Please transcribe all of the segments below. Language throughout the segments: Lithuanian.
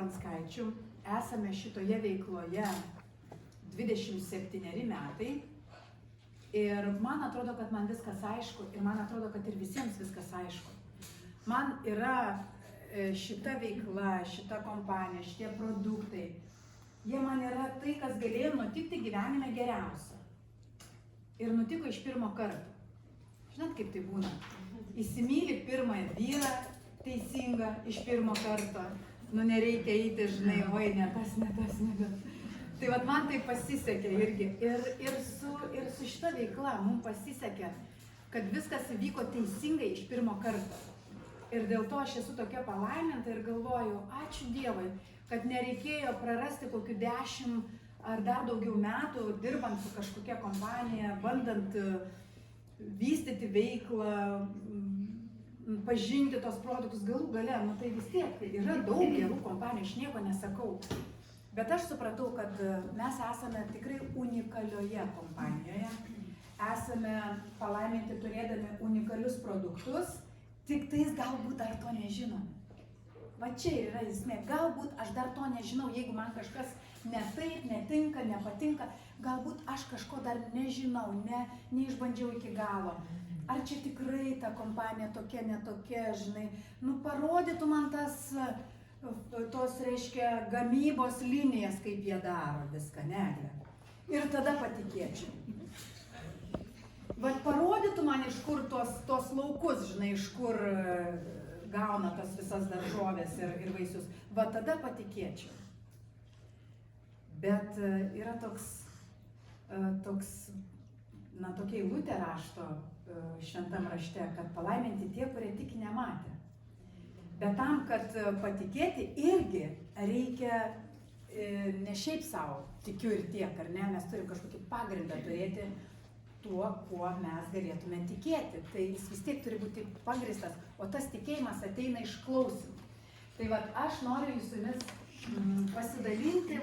Venskaičių, esame šitoje veikloje 27 metai ir man atrodo, kad man viskas aišku ir man atrodo, kad ir visiems viskas aišku. Man yra šita veikla, šita kompanija, šitie produktai, jie man yra tai, kas galėjo nutikti gyvenime geriausia. Ir nutiko iš pirmo karto. Žinot, kaip tai būna? Įsimyli pirmąją vyrą teisingą iš pirmo karto. Nu, nereikia eiti, žinai, oi, ne tas. Tai vat man tai pasisekė irgi. Ir su šita veikla mums pasisekė, kad viskas įvyko teisingai iš pirmo karto. Ir dėl to aš esu tokia palaiminta ir galvoju, ačiū Dievui, kad nereikėjo prarasti kokių 10 ar dar daugiau metų dirbant su kažkokia kompanija, bandant vystyti veiklą, pažinti tos produktus galų gale, nu tai vis tiek yra daug gerų kompanijų, aš nieko nesakau. Bet aš supratau, kad mes esame tikrai unikalioje kompanijoje, esame palaiminti turėdami unikalius produktus, tik tais galbūt dar to nežinome. Va čia ir yra esmė, galbūt aš dar to nežinau, jeigu man kažkas ne taip, netinka, nepatinka, galbūt aš kažko dar nežinau, neišbandžiau iki galo. Ar čia tikrai ta kompanija tokia, netokia, žinai, nu parodytų man tos, reiškia, gamybos linijas, kaip jie daro viską, Egle. Ir tada patikėčiau. Vat parodytų man iš kur tos laukus, žinai, iš kur gauna tas visas daržovės ir vaisius. Va tada patikėčiau. Bet yra tokia eilutė rašto šventam rašte, kad palaiminti tie, kurie tik nematė. Bet tam, kad patikėti, irgi reikia ne šiaip savo, tikiu ir tiek, ar ne, mes turim kažkokį pagrindą turėti tuo, kuo mes galėtume tikėti. Tai jis vis tiek turi būti pagristas, o tas tikėjimas ateina iš klausimų. Tai vat aš noriu su jumis pasidalinti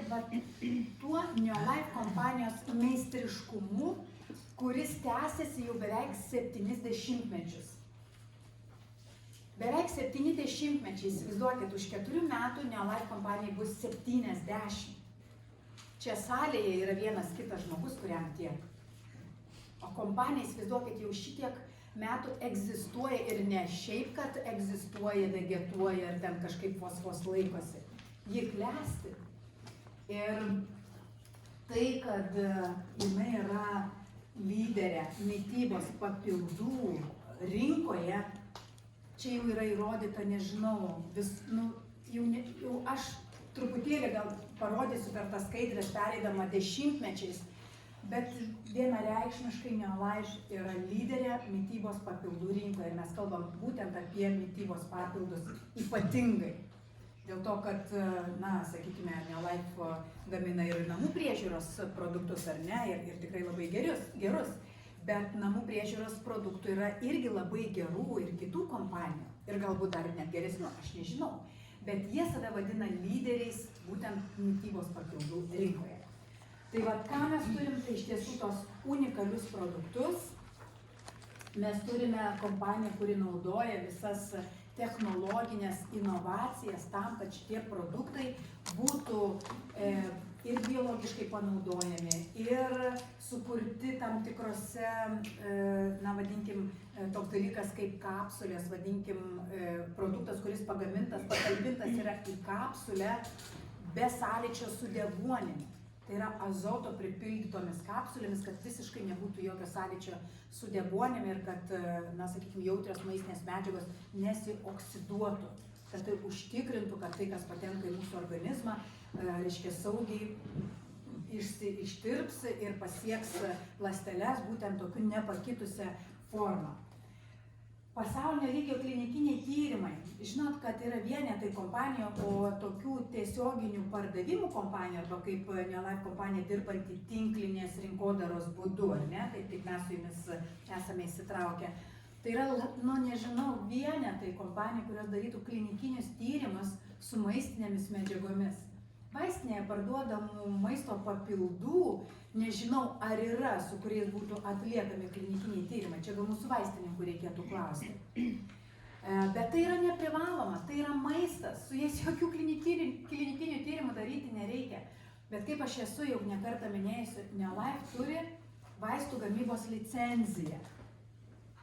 tuo Neolife kompanijos meistriškumu, kuris tęsiasi jau beveik 70 mečius. Beveik 70 mečiai, įsivaizduokit, už 4 metų Neolife kompanijai bus 70. Čia salėje yra vienas kitas žmogus, kuriam tiek. O kompanija, įsivaizduokit, jau šitiek metų egzistuoja ir ne šiaip, kad egzistuoja, vegetuoja ir ten kažkaip vos laikosi. Ji klesti. Ir tai, kad jinai yra lyderė mitybos papildų rinkoje, čia jau yra įrodyta, nežinau, jau aš truputėlį gal parodysiu per tas skaidres pereidama dešimtmečiais, bet vienareikšmiškai Neolife yra lyderė mitybos papildų rinkoje ir mes kalbam būtent apie mitybos papildus ypatingai. Dėl to, kad, sakykime, Neolife gamina ir namų priežiūros produktus, ar ne, ir tikrai labai gerus, bet namų priežiūros produktų yra irgi labai gerų ir kitų kompanijų, ir galbūt dar net geresnių, aš nežinau, bet jie save vadina lyderiais būtent mitybos papildų rinkoje. Tai vat, ką mes turim, tai iš tiesų tos unikalius produktus, mes turime kompaniją, kuri naudoja visas technologinės inovacijas tam, kad šitie produktai būtų ir biologiškai panaudojami, ir sukurti tam tikrose, vadinkim, toks dalykas kaip kapsulės, vadinkim, produktas, kuris pagamintas, patalpintas yra į kapsulę be sąlyčio su deguonimi. Tai yra azoto pripildytomis kapsulėmis, kad visiškai nebūtų jokio sąlyčio su deguonimi ir kad, sakykime, jautrios maistinės medžiagos nesioksiduotų. Kad tai užtikrintų, kad tai, kas patenka į mūsų organizmą, reiškia saugiai ištirps ir pasieks ląsteles būtent tokiu nepakitusią formą. Pasaulinio lygio klinikiniai tyrimai. Žinot, kad yra vienetai kompanijų, o tokių tiesioginių pardavimų kompanijų, arba kaip Neolife kompanija dirbanti tinklinės rinkodaros būdu, ar ne, tai tik mes su jumis esame įsitraukę. Tai yra, nežinau, vienetai kompanijų, kurios darytų klinikinius tyrimus su maistinėmis medžiagomis. Vaistinėje parduodamų maisto papildų, nežinau, ar yra, su kuriais būtų atliekami klinikiniai tyrimai. Čia gal mūsų vaistininkų reikėtų klausti. Bet tai yra neprivaloma, tai yra maistas, su jais jokių klinikinių Bet kaip aš esu jau nekartą minėjusi, Neolife turi vaistų gamybos licenciją.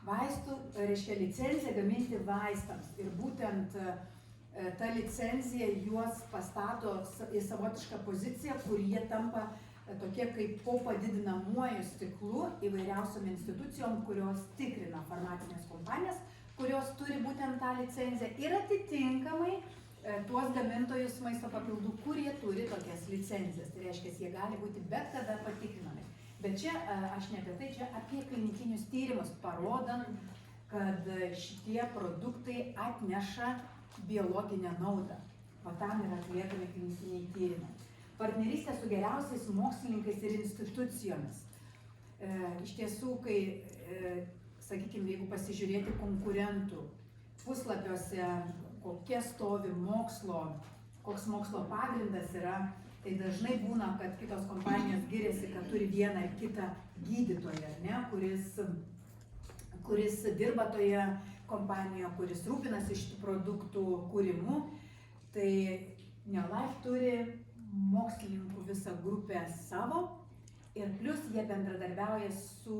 Vaistų, reiškia licencija gaminti vaistams. Ir būtent ta licencija juos pastato į savotišką poziciją, kur jie tampa tokie kaip po padidinamuoju stiklu įvairiausiom institucijom, kurios tikrina farmacinės kompanijas, kurios turi būtent tą licenciją. Ir atitinkamai tuos gamintojus maisto papildų, kurie turi tokias licencijas. Tai reiškia, jie gali būti bet kada patikrinami. Bet čia aš ne apie tai, čia apie klinikinius tyrimus, parodant, kad šitie produktai atneša biologinę naudą. O tam yra atliekami klinikiniai tyrimai. Partnerystė su geriausiais mokslininkais ir institucijomis. Iš tiesų, kai, sakykime, jeigu pasižiūrėti konkurentų puslapiuose, kokie stovi koks mokslo pagrindas yra, tai dažnai būna, kad kitos kompanijos giriasi, kad turi vieną ar kitą gydytoją, ne, kuris dirba toje kompanijoje, kuris rūpinasi šitų produktų kūrimu. Tai Neolife turi mokslininkų visą grupę savo ir plus jie bendradarbiauja su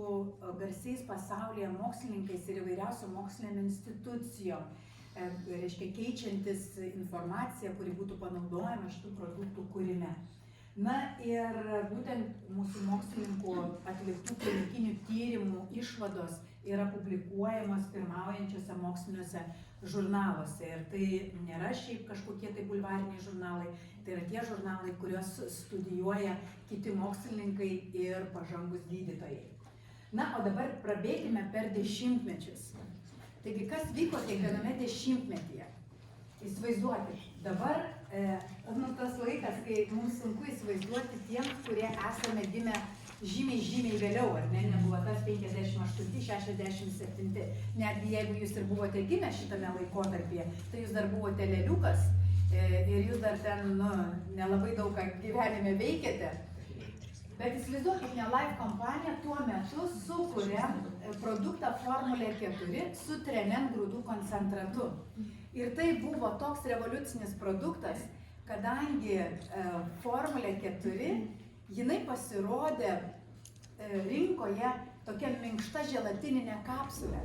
garsiais pasaulyje mokslininkais ir įvairiausiom moksliniam institucijom. Reiškia, keičiantis informaciją, kuri būtų panaudojama šitų produktų kūrime. Na ir būtent mūsų mokslininkų atliktų klinikinių tyrimų išvados yra publikuojamos pirmaujančiose moksliniuose žurnaluose. Ir tai nėra šiaip kažkokie tai bulvariniai žurnalai, tai yra tie žurnalai, kuriuos studijuoja kiti mokslininkai ir pažangus gydytojai. Na, o dabar prabėgime per dešimtmečius. Taigi, kas vyko kiekviename dešimtmetyje? Įsivaizduokit, dabar tas laikas, kai mums sunku įsivaizduoti tiems, kurie esame gimę žymiai vėliau, ar ne, nebuvo tas 58-67. Netgi jeigu jūs ir buvote gimę šitame laikotarpyje, tai jūs dar buvote leliukas ir jūs dar ten nelabai daug ką gyvenime veikėte. Bet įsivaizduokit, Neolife kompanija tuo metu sukuria produktą Formulė 4 su trenen grūdų koncentratu. Ir tai buvo toks revoliucinis produktas, kadangi Formulė 4, jinai pasirodė rinkoje tokia minkšta želatininė kapsulė.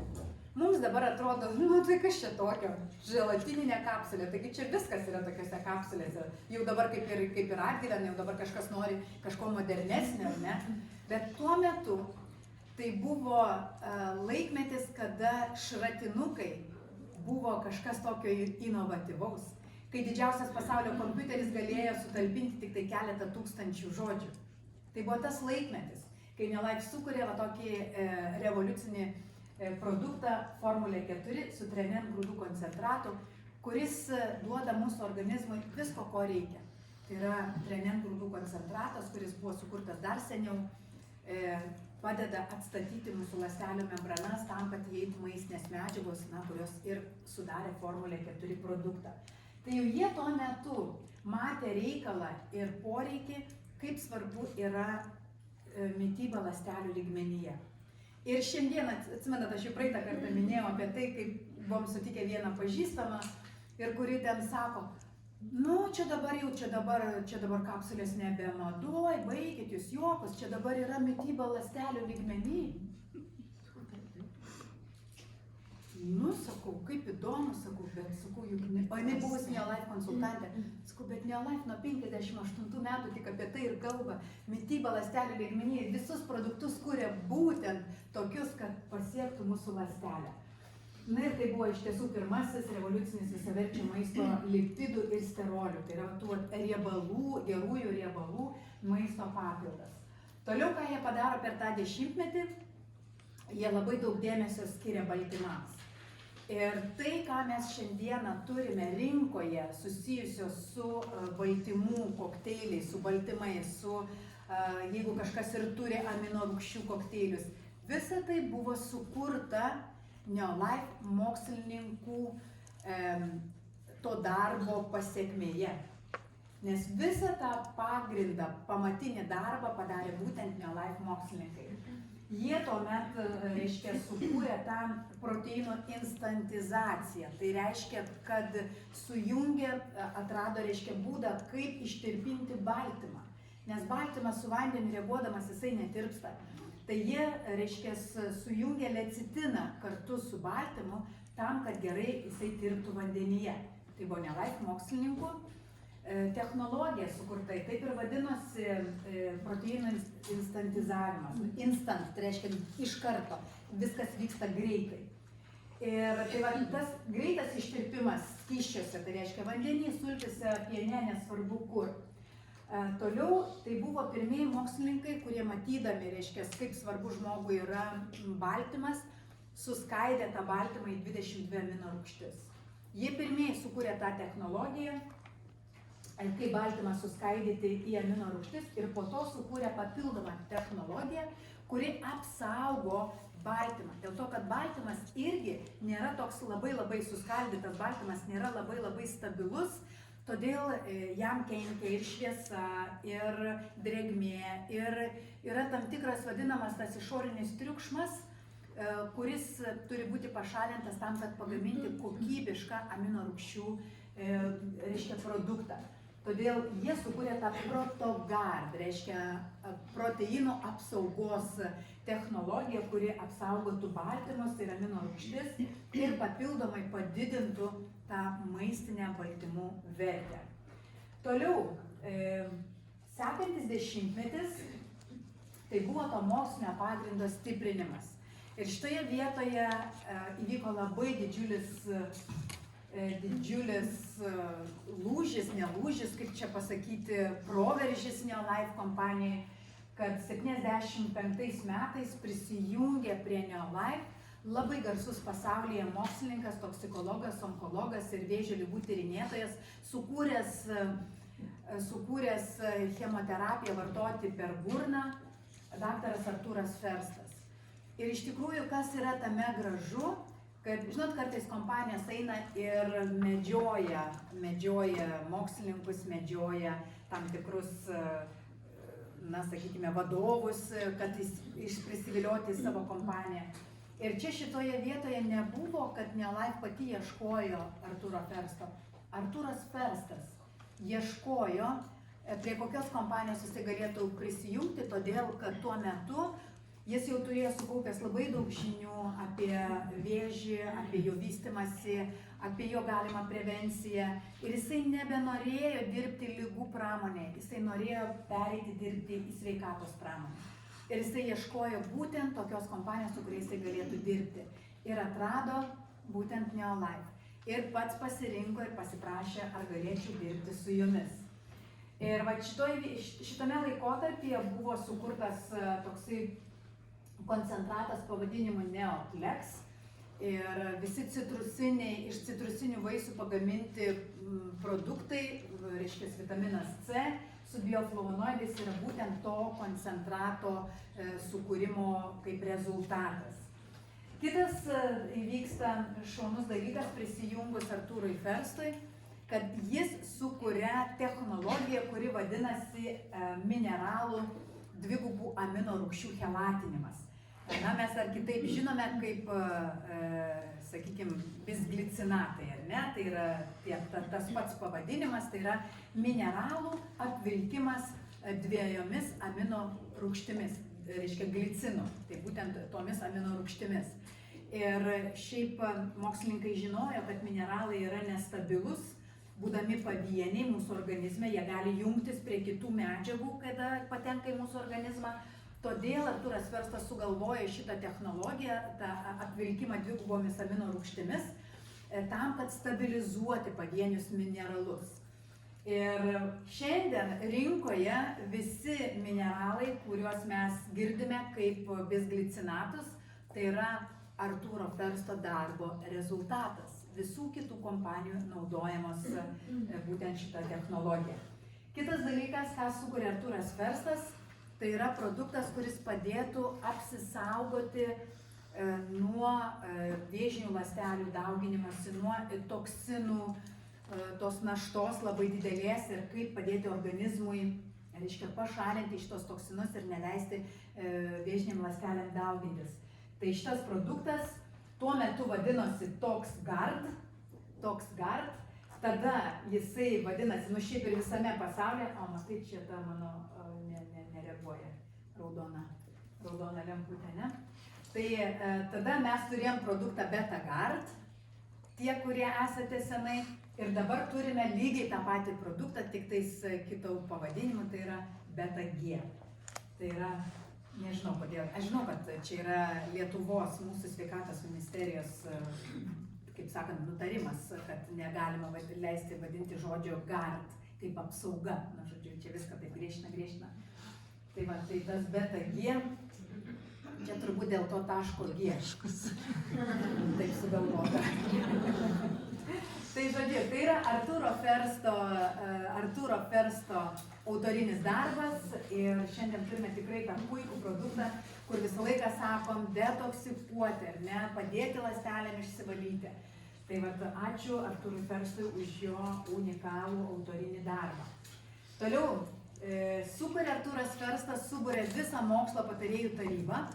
Mums dabar atrodo, tai kas čia tokio, želatininė kapsulė, taigi čia viskas yra tokiose kapsulėse. Jau dabar kaip ir atgyvena, jau dabar kažkas nori kažko modernesnio, ne? Bet tuo metu tai buvo laikmetis, kada šratinukai buvo kažkas tokio inovatyvaus, kai didžiausias pasaulio kompiuteris galėjo sutalpinti tik tai keletą tūkstančių žodžių. Tai buvo tas laikmetis, kai Neolife sukūrė tokį revoliucinį produktą Formulė 4 su trenen grūdų koncentratu, kuris duoda mūsų organizmui visko, ko reikia. Tai yra trenen grūdų koncentratas, kuris buvo sukurtas dar seniau, padeda atstatyti mūsų ląstelių membranas tam, kad įeitų maistinės medžiagos, kurios ir sudarė Formulė 4 produktą. Tai jau jie tuo metu matė reikalą ir poreikį, kaip svarbu yra mityba ląstelių lygmenyje. Ir šiandien, atsimenat, aš jau praeitą kartą minėjau apie tai, kaip buvom sutikę vieną pažįstamą ir kuri ten sako, čia dabar kapsulės nebemadoj, baikit jūs juokus, čia dabar yra mityba ląstelių lygmenį. Sakau, kaip įdomu, juk ne, o jinai buvusi Neolife konsultantė, bet Neolife nuo 58 metų tik apie tai ir kalba, mityba ląstelių lygmenyje, visus produktus kuria būtent tokius, kad pasiektų mūsų ląstelę. Na ir tai buvo iš tiesų pirmasis revoliucinis visaverčio maisto lipidų ir sterolių, tai yra tų riebalų, gerųjų riebalų maisto papildas. Toliau, ką jie padaro per tą dešimtmetį, jie labai daug dėmesio skiria baltymams. Ir tai, ką mes šiandieną turime rinkoje susijusios su baltymų kokteiliais, su baltymais, jeigu kažkas ir turi aminorūgščių kokteilius, visa tai buvo sukurta Neolife mokslininkų to darbo pasekmėje. Nes visą tą pagrindą, pamatinį darbą padarė būtent Neolife mokslininkai. Jie tuomet, reiškia, sukūrė tą proteino instantizaciją. Tai reiškia, kad sujungė, atrado, reiškia, būdą, kaip ištirpinti baltymą. nes baltymas su vandeniu reaguodamas jisai netirpsta. Tai jie, reiškia, sujungia lecitiną kartu su baltymu tam, kad gerai jisai tirptų vandenyje. Tai buvo Nelife mokslininkų technologija sukurta, taip ir vadinosi proteinų instantizavimas. Instant, tai reiškia iš karto, viskas vyksta greitai. Ir tai va, tas greitas ištirpimas skysčiuose, tai reiškia vandenį, sultyse, piene, nesvarbu kur. Toliau tai buvo pirmieji mokslininkai, kurie matydami, reiškia, kaip svarbu žmogui yra baltymas, suskaidė tą baltymą į 22 amino rūgštis. Jie pirmieji sukūrė tą technologiją, kaip baltymą suskaidyti į amino rūgštis ir po to sukūrė papildomą technologiją, kuri apsaugo baltymą. Dėl to, kad baltymas irgi nėra toks labai suskaldytas, baltymas nėra labai stabilus, todėl jam kenkia ir šviesa, ir drėgmė, ir yra tam tikras vadinamas tas išorinis triukšmas, kuris turi būti pašalintas tam, kad pagaminti kokybišką amino rūgščių reiškia, produktą. Todėl jie sukūrė tą ProtoGuard, reiškia proteinų apsaugos technologiją, kuri apsaugotų baltymus ir amino rūgštis ir papildomai padidintų tą maistinę baltymų vertę. Toliau, sekantis dešimtmetis, tai buvo to mokslinio pagrindo stiprinimas. Ir šitoje vietoje įvyko labai didžiulis lūžis, ne lūžis, kaip čia pasakyti, proveržis Neolife kompanijai, kad 75 metais prisijungė prie Neolife labai garsus pasaulyje mokslininkas, toksikologas, onkologas ir vėžio ligų tyrinėtojas, sukūręs chemoterapiją vartoti per burną, daktaras Artūras Ferstas. Ir iš tikrųjų, kas yra tame gražu, kad, žinot, kartais kompanijos eina ir medžioja mokslininkus, medžioja tam tikrus, na, sakykime, vadovus, kad prisivilioti į savo kompaniją. Ir čia šitoje vietoje nebuvo, kad Neolife pati ieškojo Artūro Fersto. Artūras Ferstas ieškojo, prie kokios kompanijos jisai galėtų prisijungti, todėl kad tuo metu jis jau turėjo sukaupęs labai daug žinių apie vėžį, apie jo vystymąsi, apie jo galimą prevenciją. Ir jisai nebenorėjo dirbti ligų pramonėje, jisai norėjo pereiti dirbti į sveikatos pramonę. Ir jisai ieškojo būtent tokios kompanijos, su kuriais jisai galėtų dirbti. Ir atrado būtent Neolife. Ir pats pasirinko ir pasiprašė, ar galėčiau dirbti su jumis. Ir va šitame laikotarpyje buvo sukurtas toksai koncentratas pavadinimu Neoplex ir visi iš citrusinių vaisių pagaminti produktai, reiškia vitaminas C su bioflavonoidais yra būtent to koncentrato sukūrimo kaip rezultatas. Kitas įvyksta šaunus dalykas prisijungus Artūrui Ferstui, kad jis sukuria technologiją, kuri vadinasi mineralų dvigubų amino rūgščių chelatinimas. Na, mes ar kitaip žinome kaip, sakykime, bisglicinatai, ar ne? Tai yra tas pats pavadinimas, tai yra mineralų apvilkimas dviejomis amino rūgštimis, reiškia glicinu, tai būtent tomis amino rūgštimis. Ir šiaip mokslininkai žinojo, kad mineralai yra nestabilus, būdami pavieniai mūsų organizme, jie gali jungtis prie kitų medžiagų, kada patenka į mūsų organizmą. Todėl Artūras Ferstas sugalvojo šitą technologiją, tą apvilkimą dvigubomis amino rūgštimis, tam, kad stabilizuoti pavienius mineralus. Ir šiandien rinkoje visi mineralai, kuriuos mes girdime kaip bisglicinatus, tai yra Artūro Fersto darbo rezultatas. Visų kitų kompanijų naudojamos būtent šitą technologiją. Kitas dalykas, ką sukuria Artūras Ferstas, tai yra produktas, kuris padėtų apsisaugoti nuo vėžinių ląstelių dauginimosi, nuo toksinų, tos naštos labai didelės ir kaip padėti organizmui, reiškia, pašalinti šitos toksinus ir neleisti vėžiniam ląstelėm daugintis. Tai šitas produktas tuo metu vadinosi ToxGuard tada jisai vadinasi, nu šiaip ir visame pasaulyje, o matai, čia ta mano nereaguoja raudona lemputė, ne? Tai tada mes turėjom produktą Betagard, tie, kurie esate senai, ir dabar turime lygiai tą patį produktą, tik tais kitų pavadinimų, tai yra Betag. Tai yra, nežinau kodėl, aš žinau, kad čia yra Lietuvos mūsų sveikatos ministerijos, kaip sakant, nutarimas, kad negalima leisti vadinti žodžio GARD kaip apsauga. Na, žodžiu, čia viską taip griežtina. Tai va, tai tas Betag, čia turbūt dėl to taško G. Taip sugalvota. Tai žodžiu, tai yra Artūro Fersto autorinis darbas ir šiandien turime tikrai tą puikų produktą, kur visą laiką sakom detoksikuoti, ar ne, padėti ląstelėm išsivalyti. Tai vat, ačiū Artūrui Ferstui už jo unikalų autorinį darbą. Toliau, Artūras Ferstas suburia visą mokslo patarėjų tarybą.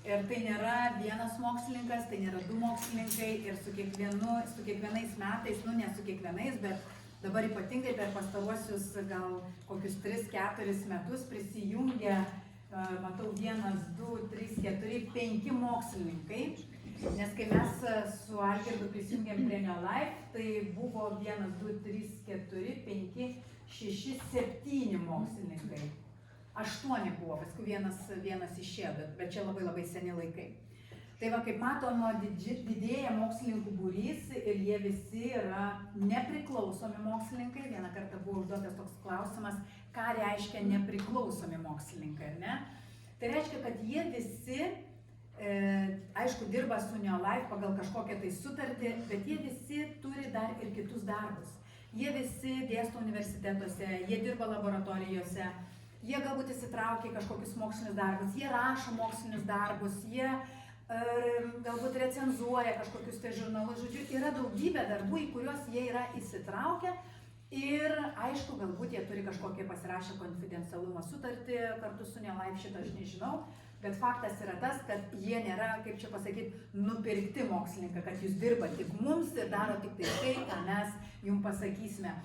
Ir tai nėra vienas mokslininkas, tai nėra du mokslininkai ir su kiekvienais metais, nu ne su kiekvienais, bet dabar ypatingai per pastaruosius gal kokius 3-4 metus prisijungia, matau, 1, 2, 3, 4, 5 mokslininkai. Nes kai mes su Algirdu prisijungėm prie Neolife, tai buvo 1, 2, 3, 4, 5, 6, 7 mokslininkai. 8 buvo, paskui vienas išėjo, bet čia labai seni laikai. Tai va, kaip matom, didėja mokslininkų būrys ir jie visi yra nepriklausomi mokslininkai. Vieną kartą buvo užduotas toks klausimas, ką reiškia nepriklausomi mokslininkai, ar ne? Tai reiškia, kad jie visi, aišku, dirba su Neolife pagal kažkokią tai sutartį, bet jie visi turi dar ir kitus darbus. Jie visi dėsto universitetuose, jie dirba laboratorijose. Jie galbūt įsitraukia į kažkokius mokslinius darbus, jie rašo mokslinius darbus, jie galbūt recenzuoja kažkokius tai žurnalus. Žodžiu, yra daugybė darbų, į kuriuos jie yra įsitraukę ir, aišku, galbūt jie turi kažkokią pasirašę konfidencialumo sutartį kartu su Neolife, šitą aš nežinau, bet faktas yra tas, kad jie nėra, kaip čia pasakyti, nupirkti mokslininkai, kad jūs dirbate tik mums ir daro tik tai, ką mes jums pasakysime.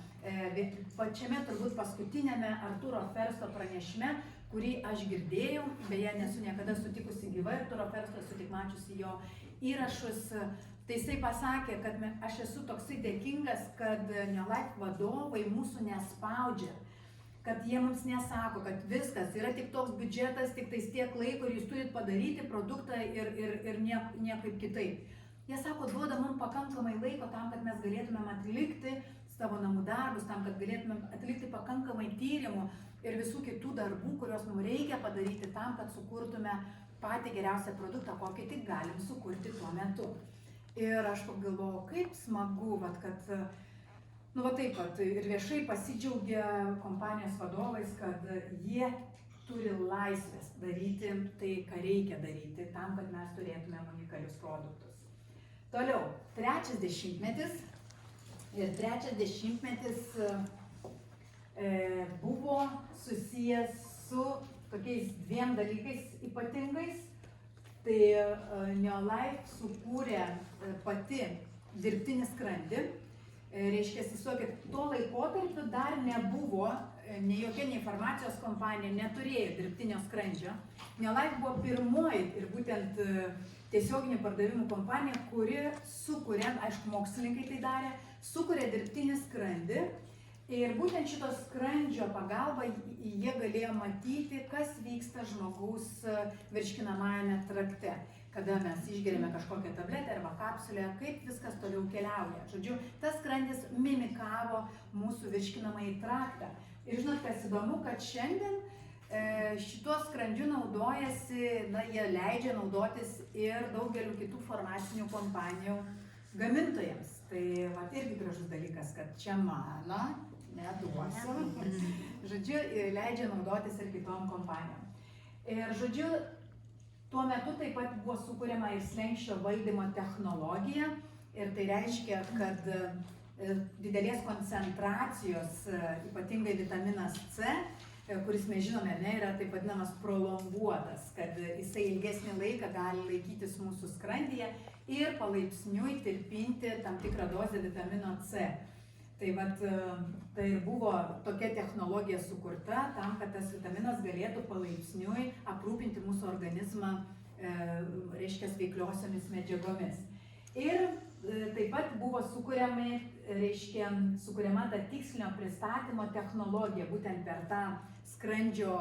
Pačiame turbūt paskutinėme Artūro Fersto pranešime, kurį aš girdėjau, beje, nesu niekada sutikusi gyvai Artūro Fersto, esu tik mačiusi jo įrašus, tai jisai pasakė, kad aš esu toksai dėkingas, kad Neolife vadovai mūsų nespaudžia, kad jie mums nesako, kad viskas, yra tik toks biudžetas, tik tais tiek laiko ir jūs turit padaryti produktą ir niekaip kitaip. Jie sako, duoda mums pakankamai laiko tam, kad mes galėtumėm atlikti savo namų darbus, tam, kad galėtumėm atlikti pakankamai tyrimų ir visų kitų darbų, kuriuos mums reikia padaryti tam, kad sukurtume patį geriausią produktą, kokį tik galim sukurti tuo metu. Ir aš pagalvojau, kaip smagu, kad, nu va taip pat, ir viešai pasidžiaugia kompanijos vadovais, kad jie turi laisvės daryti tai, ką reikia daryti, tam, kad mes turėtumėm unikalius produktus. Toliau, 3. dešimtmetis. Ir 3. dešimtmetis buvo susijęs su tokiais 2 dalykais ypatingais. Tai Neolife sukūrė pati dirbtinį skrandį. Reiškia, tuo laikotarpiu dar nebuvo, nei jokia nei farmacijos kompanija neturėjo dirbtinio skrandžio. Neolife buvo pirmoji ir būtent tiesioginių pardavimų kompanija, kuri sukūrė, aišku, mokslininkai tai darė, sukūrė dirbtinį skrandį ir būtent šito skrandžio pagalba jie galėjo matyti, kas vyksta žmogaus virškinamajame trakte. Kada mes išgeriame kažkokią tabletę arba kapsulę, kaip viskas toliau keliauja. Žodžiu, tas skrandis mimikavo mūsų virškinamąjį traktą. Ir žinot, kas įdomu, kad šiandien šituo skrandžiu naudojasi, jie leidžia naudotis ir daugeliu kitų farmacinių kompanijų gamintojams. Tai irgi gražus dalykas, kad čia mano, neduosiu. Žodžiu, leidžia naudotis ir kitom kompanijom. Ir žodžiu, tuo metu taip pat buvo sukuriama ir slenksčio valdymo technologija. Ir tai reiškia, kad didelės koncentracijos, ypatingai vitaminas C, kuris mes žinome, yra taip vadinamas prolonguotas, kad jisai ilgesnį laiką gali laikytis mūsų skrandyje ir palaipsniui tirpinti tam tikrą dozę vitamino C. Tai vat, tai buvo tokia technologija sukurta tam, kad tas vitaminas galėtų palaipsniui aprūpinti mūsų organizmą, reiškia, veikliosiomis medžiagomis. Ir taip pat buvo sukuriama ta tikslinio pristatymo technologija, būtent per tą skrandžio,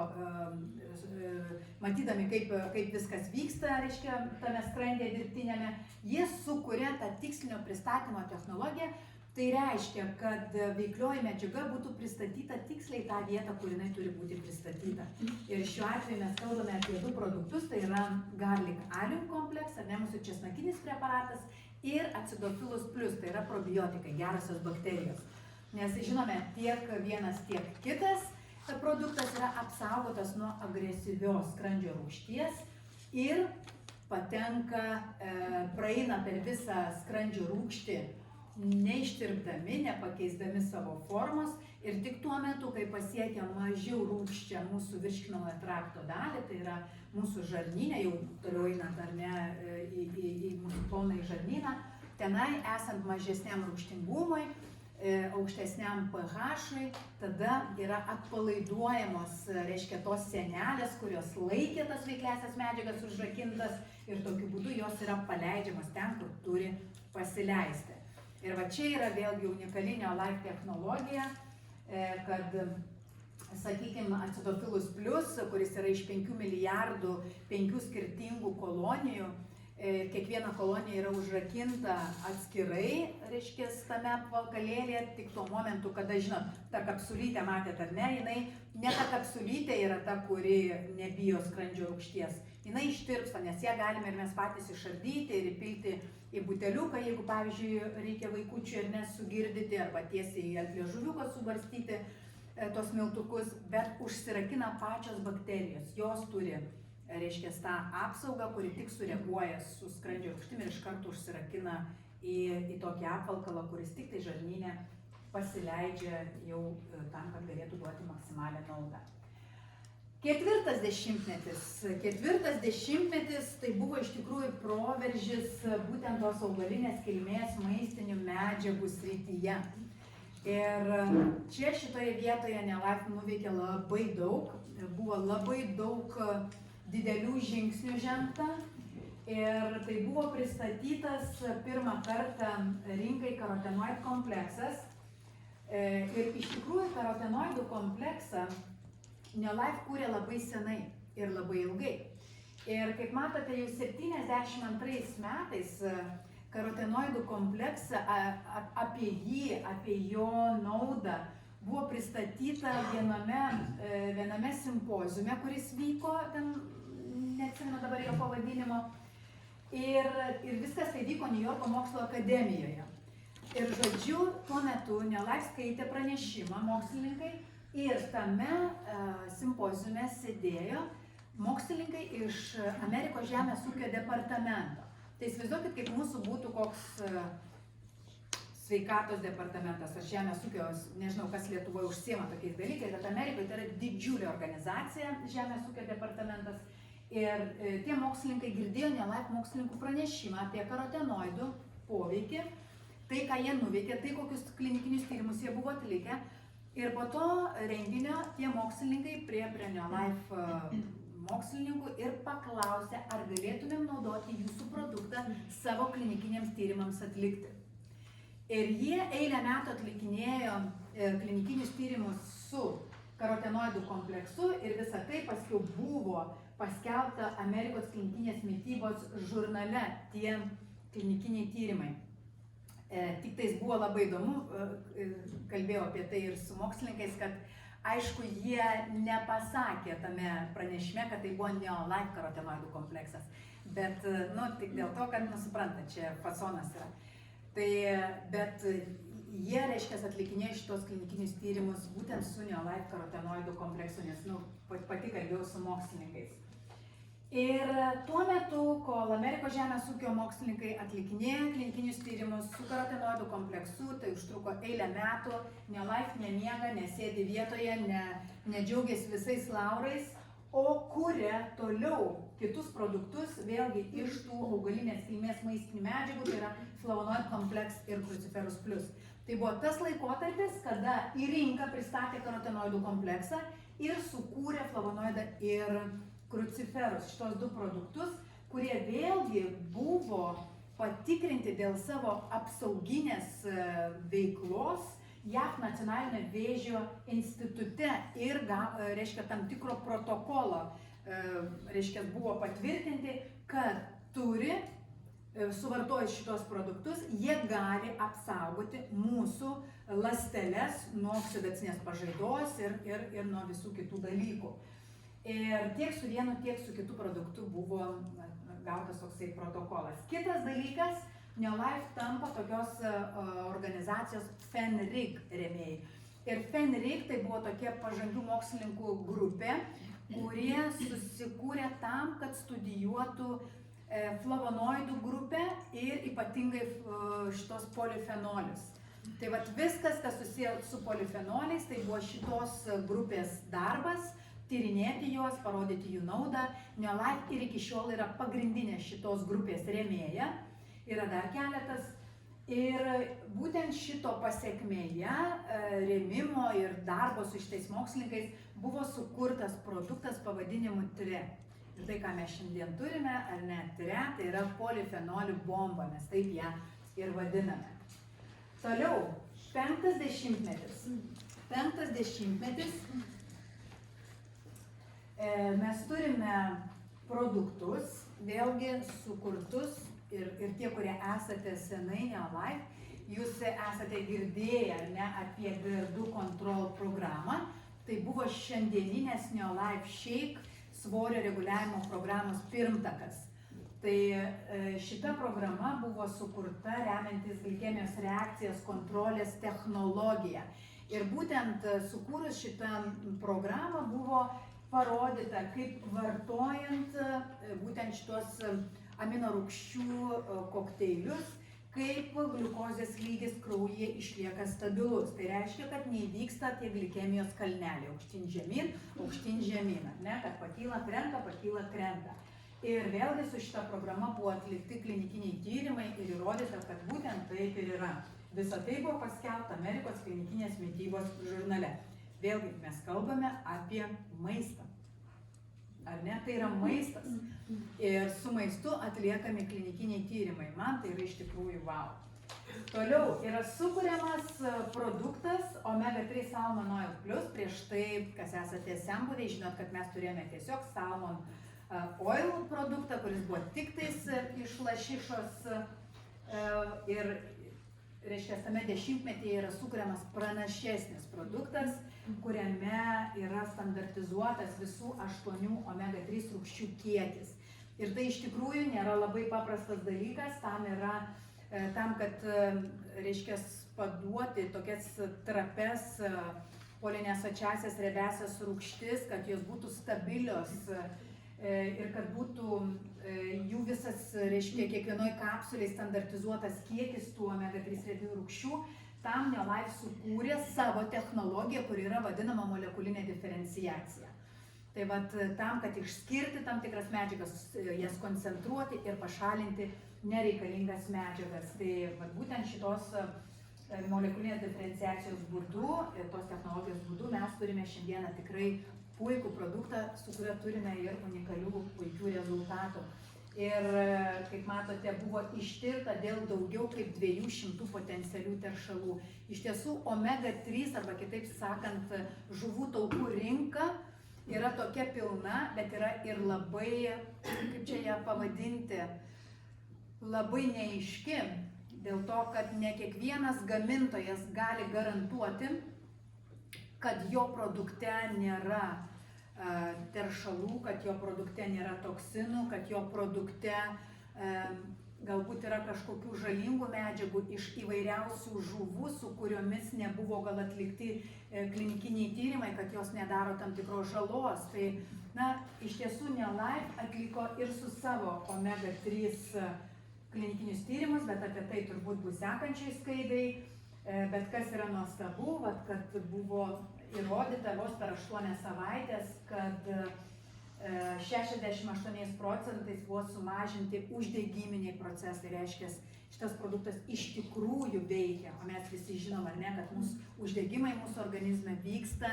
matydami, kaip viskas vyksta, reiškia, tame skrandyje dirbtinėme, jie sukuria tą tikslinio pristatymo technologiją. Tai reiškia, kad veiklioji medžiaga būtų pristatyta tiksliai tą vietą, kur jinai turi būti pristatyta. Ir šiuo atveju mes kalbame apie 2 produktus, tai yra Garlic Allium Complex, ar ne, mūsų česnakinis preparatas, ir Acidofilus Plus, tai yra probiotikai, gerosios bakterijos. Nes žinome, tiek vienas, tiek kitas produktas yra apsaugotas nuo agresyvios skrandžio rūgšties ir patenka, praeina per visą skrandžio rūgštį, neištirpdami, nepakeisdami savo formos ir tik tuo metu, kai pasiekia mažiau rūgščią mūsų virškinamojo trakto dalį, tai yra mūsų žarnyne, jau toliau einant ar ne į mūsų plonąjį žarnyną, tenai esant mažesniam rūgštingumui, aukštesniam pH-ui, tada yra atpalaiduojamos, reiškia, tos sienelės, kurios laikė tas veikliąsias medžiagas užrakintas ir tokiu būdu jos yra paleidžiamos ten, kur turi pasileisti. Ir va čia yra vėlgi unikali Neolife technologija, kad, sakykime, Acidofilus Plus, kuris yra iš 5 milijardų 5 skirtingų kolonijų, kiekviena kolonija yra užrakinta atskirai, reiškia, tame apvalkalėlėje, tik tuo momentu, kada, žinot, ta kapsulytė, matėt ar ne, jinai, ne ta kapsulytė yra ta, kuri nebijo skrandžio rūgšties, jinai ištirpsta, nes ją galime ir mes patys išardyti ir įpilti į buteliuką, jeigu, pavyzdžiui, reikia vaikučių ir nesugirdyti, arba tiesiai ant liežuviuko subarstyti tos miltukus, bet užsirakina pačios bakterijos. Jos turi, reiškia, tą apsaugą, kuri tik sureaguoja su skrandžio rūgštimi ir iš karto užsirakina į tokį apvalkalą, kuris tik tai žarnyne pasileidžia jau tam, kad galėtų duoti maksimalią naudą. Ketvirtas dešimtmetis tai buvo iš tikrųjų proveržis būtent tos augalinės kilmės maistinių medžiagų srityje. Ir čia šitoje vietoje Neolife nuveikė labai daug, buvo labai daug didelių žingsnių žengta. Ir tai buvo pristatytas pirmą kartą rinkai karotenoid kompleksas. Ir iš tikrųjų karotenoidų kompleksą Neolife kūrė labai senai ir labai ilgai. Ir kaip matote, jau 72 metais karotenoidų kompleksą, apie jį, apie jo naudą buvo pristatyta viename simpoziume, kuris vyko, ten neatsimenu dabar jo pavadinimo, ir viskas tai vyko New Yorko mokslo akademijoje. Ir žodžiu, tuo metu Neolife skaitė pranešimą mokslininkai, ir tame simpoziume sėdėjo mokslininkai iš Amerikos žemės ūkio departamento. Tai įsivaizduokit, kaip mūsų būtų koks sveikatos departamentas ar žemės ūkio, nežinau, kas Lietuvoje užsiema tokiais dalykais, bet Amerikoje tai yra didžiulė organizacija, žemės ūkio departamentas. Ir tie mokslininkai girdėjo Neolife mokslininkų pranešimą apie karotenoidų poveikį, tai, ką jie nuveikė, tai kokius klinikinius tyrimus jie buvo atlikę. Ir po to renginio tie mokslininkai prie Neolife mokslininkų ir paklausė, ar galėtumėm naudoti jūsų produktą savo klinikiniams tyrimams atlikti. Ir jie eilę metų atlikinėjo klinikinius tyrimus su karotenoidų kompleksu ir visa tai paskiau buvo paskelbta Amerikos klinikinės mitybos žurnale tie klinikiniai tyrimai. Tik tais buvo labai įdomu, kalbėjau apie tai ir su mokslininkais, kad aišku, jie nepasakė tame pranešime, kad tai buvo Neolife karotenoidų kompleksas, bet, tik dėl to, kad, suprantat, čia fasonas yra. Tai, bet jie, reiškia, atlikinėjo šitos klinikinius tyrimus būtent su Neolife karotenoidų kompleksu, nes, pati kalbėjau su mokslininkais. Ir tuo metu, kol Amerikos žemės ūkio mokslininkai atlikinėjo klinikinius tyrimus su karotenoidų kompleksu, tai užtruko eilę metų, Neolife nemiega, nesėdi vietoje, nedžiaugiasi visais laurais, o kuria toliau kitus produktus, vėlgi iš tų augalinės kilmės maistinių medžiagų, tai yra Flavonoid Complex ir Cruciferus Plus. Tai buvo tas laikotarpis, kada į rinką pristatė karotenoidų kompleksą ir sukūrė flavonoidą ir kruciferus, šitos du produktus, kurie vėlgi buvo patikrinti dėl savo apsauginės veiklos JAV nacionalinio vėžio institute ir, reiškia, tam tikro protokolo, reiškia, buvo patvirtinti, kad turi, suvartojus šitos produktus, jie gali apsaugoti mūsų ląsteles nuo oksidacinės pažaidos ir nuo visų kitų dalykų. Ir tiek su vienu, tiek su kitu produktu buvo gautas toksai protokolas. Kitas dalykas, Neolife tampa tokios organizacijos FENRIC rėmėjai. Ir FENRIC tai buvo tokia pažangių mokslininkų grupė, kurie susikūrė tam, kad studijuotų flavonoidų grupę ir ypatingai šitos polifenolius. Tai vat viskas, kas susiję su polifenoliais, tai buvo šitos grupės darbas, tyrinėti juos, parodyti jų naudą. Neolife ir iki šiol yra pagrindinė šitos grupės rėmėja, yra dar keletas. Ir būtent šito pasekmėje rėmimo ir darbo su šitais mokslininkais buvo sukurtas produktas pavadinimu TRE. Ir tai, ką mes šiandien turime, ar ne, TRE, tai yra polifenolių bomba, mes taip ją ir vadiname. Toliau, 50-metis. 50-metis. Mes turime produktus, vėlgi sukurtus ir tie, kurie esate senai Neolife, jūs esate girdėję, ar ne, apie GR2 Control programą. Tai buvo šiandieninės Neolife Shake svorio reguliavimo programos pirmtakas. Tai šita programa buvo sukurta remiantis glikemijos reakcijos kontrolės technologiją. Ir būtent sukūrus šitą programą buvo parodyta, kaip vartojant būtent šitos aminorūgščių kokteilius, kaip gliukozės lygis kraujyje išlieka stabilus. Tai reiškia, kad neįvyksta tie glikemijos kalneliai aukštyn žemyn, ne, kad pakyla, krenta. Ir vėlgi su šita programa buvo atlikti klinikiniai tyrimai ir įrodyta, kad būtent taip ir yra. Visa tai buvo paskelbta Amerikos klinikinės mitybos žurnale. Vėlgi mes kalbame apie maistą. Ar ne? Tai yra maistas. Ir su maistu atliekami klinikiniai tyrimai. Man tai yra iš tikrųjų wow. Toliau yra sukuriamas produktas Omega-3 Salmon Oil Plus. Prieš tai, kas esate senbuviai, žinot, kad mes turėjome tiesiog Salmon Oil produktą, kuris buvo tik tais iš lašišos. Ir, reiškia, tame dešimtmetyje yra sukuriamas pranašesnis produktas, kuriame yra standartizuotas visų 8 omega-3 rūgščių kiekis. Ir tai iš tikrųjų nėra labai paprastas dalykas, tam, kad, reiškia, paduoti tokias trapes polinesočiasias riebiąsias rūgštis, kad jos būtų stabilios ir kad būtų jų visas, reiškia, kiekvienoj kapsuliai standartizuotas kiekis tų omega-3 riebių rūgščių. Tam Neolife sukūrė savo technologiją, kuri yra vadinama molekulinė diferenciacija. Tai vat tam, kad išskirti tam tikras medžiagas, jas koncentruoti ir pašalinti nereikalingas medžiagas. Tai vat būtent šitos molekulinės diferenciacijos būdu ir tos technologijos būdu mes turime šiandieną tikrai puikų produktą, su kuriuo turime ir unikalių puikių rezultatų. Ir, kaip matote, buvo ištirta dėl daugiau kaip 200 potencialių teršalų. Iš tiesų, omega-3, arba kitaip sakant, žuvų taukų rinka yra tokia pilna, bet yra ir labai, kaip čia ją pavadinti, labai neaiški, dėl to, kad ne kiekvienas gamintojas gali garantuoti, kad jo produkte nėra teršalų, kad jo produkte nėra toksinų, kad jo produkte galbūt yra kažkokių žalingų medžiagų iš įvairiausių žuvų, su kuriomis nebuvo gal atlikti klinikiniai tyrimai, kad jos nedaro tam tikros žalos. Tai, na, iš tiesų Neolife atliko ir su savo omega-3 klinikinius tyrimus, bet apie tai turbūt bus sekančiai skaidrai. Bet kas yra nuostabu, kad buvo įrodyta vos per 8 savaitės, kad 68% buvo sumažinti uždegiminiai procesai, reiškia, šitas produktas iš tikrųjų veikia, o mes visi žinom, ar ne, kad mūsų uždegimai mūsų organizme vyksta,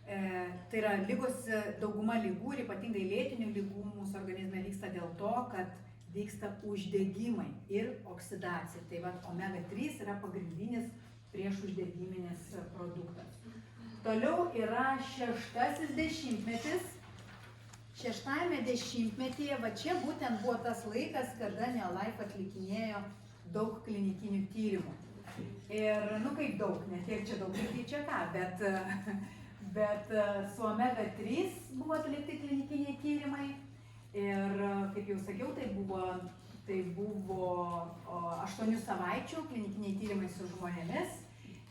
tai yra lygos, dauguma lygų ir ypatingai lėtinių lygų mūsų organizme vyksta dėl to, kad vyksta uždegimai ir oksidacija. Tai va, omega 3 yra pagrindinis priešuždegiminis produktas. Toliau yra 6-asis dešimtmetis. 6-ame dešimtmetyje, va čia būtent buvo tas laikas, kada Neolife atlikinėjo daug klinikinių tyrimų. Ir, nu kaip daug, ne tiek čia daug, tai čia ką, bet su omega 3 buvo atlikti klinikiniai tyrimai. Ir, kaip jau sakiau, tai buvo 8 savaičių klinikiniai tyrimai su žmonėmis.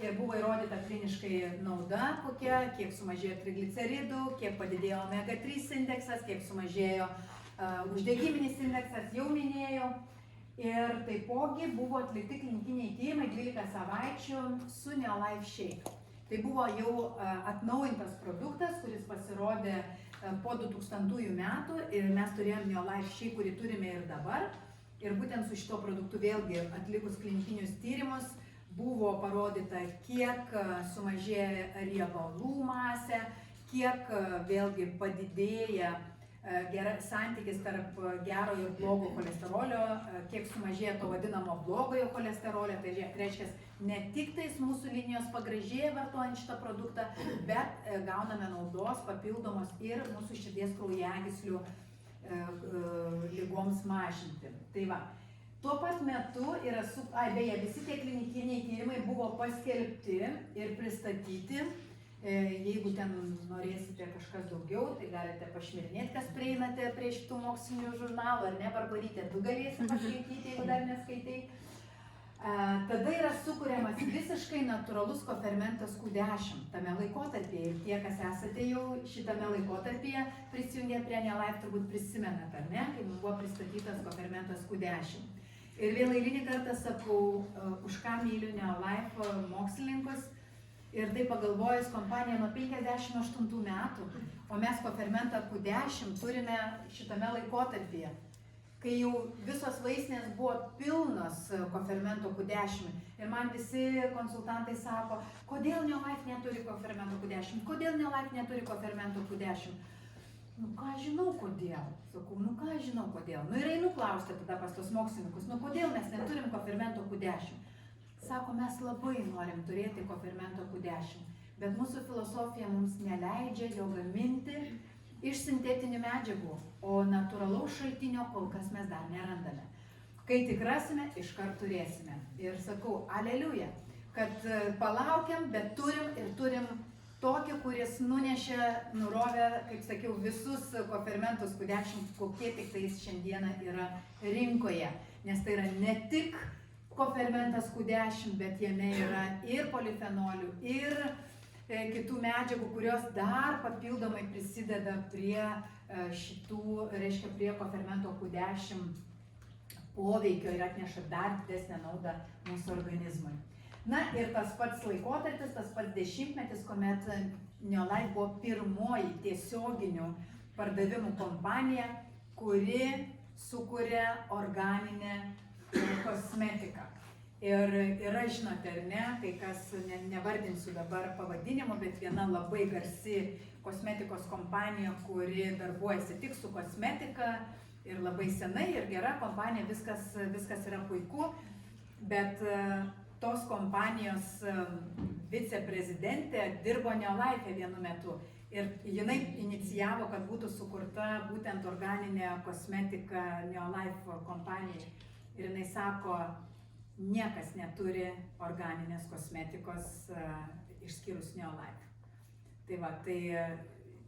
Ir buvo įrodyta kliniškai nauda kokia, kiek sumažėjo trigliceridų, kiek padidėjo omega 3 indeksas, kiek sumažėjo uždegiminis indeksas, jau minėjau. Ir taipogi buvo atlikti klinikiniai tyrimai 12 savaičių su Neolife Shake. Tai buvo jau atnaujintas produktas, kuris pasirodė po 2000 metų ir mes turėjom Neolife Shake, kurį turime ir dabar. Ir būtent su šito produktu vėlgi atlikus klinikinius tyrimus buvo parodyta, kiek sumažėja riebalų masė, kiek vėlgi padidėja santykis tarp gero ir blogo cholesterolio, kiek sumažėja to vadinamo blogojo cholesterolio, tai reiškia, ne tik tais mūsų linijos pagražėja vartojant šitą produktą, bet gauname naudos papildomos ir mūsų širdies kraujagyslių lygoms mažinti. Tai va. Tuo pat metu yra beje, visi tie klinikiniai tyrimai buvo paskelbti ir pristatyti. Jeigu ten norėsite kažkas daugiau, tai galite pašmirinėti, kas prieinate prie šitų mokslinių žurnalų, ar ne, Barbarytė, tu galėsi paskaityti, jeigu dar neskaitai. Tada yra sukuriamas visiškai natūralus kofermentas Q10 tame laikotarpyje. Ir tie, kas esate jau šitame laikotarpyje prisijungę prie Neolife, turbūt prisimenate, ar ne, kai buvo pristatytas kofermentas Q10. Ir vėl eilinį kartą sakau, už ką myliu Neolife mokslininkus. Ir tai pagalvojus, kompanija nuo 58 metų, o mes kofermentą Q10 turime šitame laikotarpyje, kai jau visos vaistinės buvo pilnos kofermento Q10. Ir man visi konsultantai sako, kodėl Neolife neturi kofermento Q10, kodėl Neolife neturi kofermento Q10. Nu ką žinau kodėl, sakau, nu ką žinau kodėl. Nu ir einu klausti tada pas tos mokslininkus, nu kodėl mes neturim kofermento Q10. Sako, mes labai norim turėti kofermento Q10, bet mūsų filosofija mums neleidžia jo gaminti iš sintetinių medžiagų, o natūralaus šaltinio kol kas mes dar nerandame. Kai tik rasime, iškart turėsime. Ir sakau, aleliuja, kad palaukiam, bet turim tokį, kuris nurovė, kaip sakiau, visus kofermentus Q10, kokie tik tais šiandieną yra rinkoje. Nes tai yra ne tik kofermentas Q10, bet jame yra ir polifenolių, ir kitų medžiagų, kurios dar papildomai prisideda prie šitų, reiškia, prie kofermento Q10 poveikio ir atneša dar didesnę naudą mūsų organizmui. Na ir tas pats laikotarpis, tas pats dešimtmetis, kuomet Neolife buvo pirmoji tiesioginių pardavimų kompanija, kuri sukuria organinę kosmetiką. Ir yra, žinote, ar ne, kai kas, nevardinsiu dabar pavadinimo, bet viena labai garsi kosmetikos kompanija, kuri darbuojasi tik su kosmetika ir labai senai ir gera kompanija, viskas yra puiku, bet tos kompanijos viceprezidentė dirbo Neolife vienu metu ir jinai inicijavo, kad būtų sukurta būtent organinė kosmetika Neolife kompanijai. Ir jinai sako, niekas neturi organinės kosmetikos išskyrus Neolife. Tai va, tai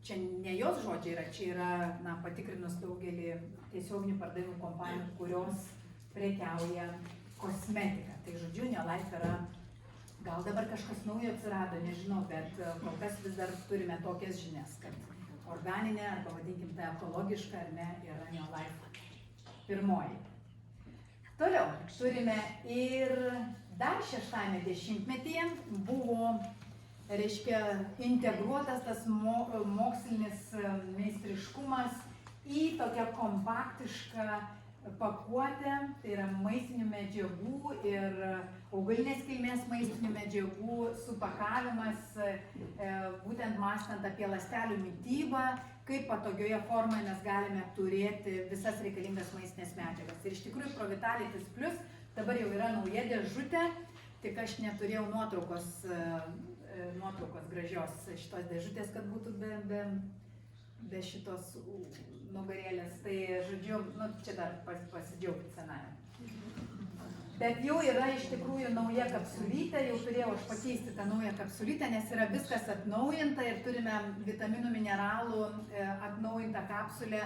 čia ne jos žodžiai yra, čia yra, na, patikrinus daugelį tiesioginių pardavimų kompanijų, kurios prekiauja kosmetiką. Tai žodžiu, Neolife yra, gal dabar kažkas naujo atsirado, nežinau, bet kol kas vis dar turime tokias žinias, kad organinė, arba vadinkim tai ekologiška, ar ne, yra Neolife pirmoji. Toliau turime ir dar 6-ame dešimtmetyje buvo reiškia integruotas tas mokslinis meistriškumas į tokią kompaktišką pakuotę, tai yra maistinių medžiagų ir augalinės kilmės maistinių medžiagų supakavimas, būtent mąstant apie ląstelių mitybą, kaip patogioje formoje mes galime turėti visas reikalingas maistinės medžiagas. Ir iš tikrųjų Provitalitis Plus dabar jau yra nauja dėžutė, tik aš neturėjau nuotraukos gražios šitos dėžutės, kad būtų be šitos nugarėlės. Tai, žodžiu, čia dar pasidžiaugti senąją. Bet jau yra iš tikrųjų nauja kapsulytė, jau turėjau aš pakeisti tą naują kapsulytę, nes yra viskas atnaujinta ir turime vitaminų, mineralų atnaujintą kapsulę.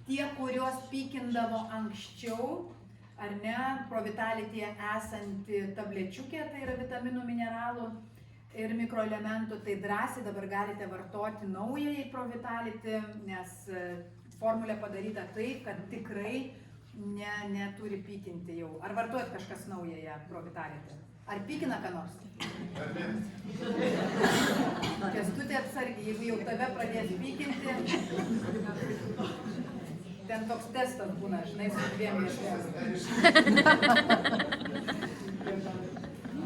Tie, kurios pykindavo anksčiau, ar ne, Provitalityje esanti tablečiukė, tai yra vitaminų, mineralų ir mikroelementų, tai drąsiai dabar galite vartoti naująjį Provitality, nes formulė padaryta taip, kad tikrai neturi pykinti jau. Ar vartojat kažkas naująją Provitality? Ar pykina ką nors? Ar ne? Kęstutė atsargiai, jeigu jau tave pradės pykinti, ten toks testas būna, žinai, su dviem ieškės.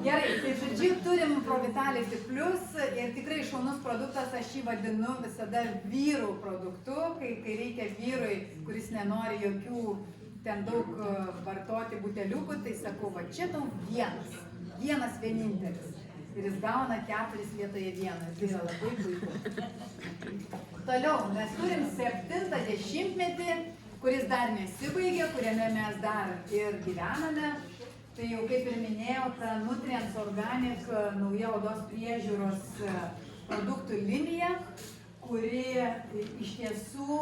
Gerai, tai žodžiu, turim Provitality Plus ir tikrai šaunus produktas, aš jį vadinu visada vyrų produktu, kai reikia vyrui, kuris nenori jokių ten daug vartoti buteliukų, tai sakau, va čia tau vienas vienintelis. Ir jis gauna 4 vietoje 1, tai yra labai puiku. Toliau, mes turim 70-metį, kuris dar nesibaigė, kuriame mes dar ir gyvename. Tai jau kaip ir minėjau, ta Nutrients Organic nauja odos priežiūros produktų linija, kuri iš tiesų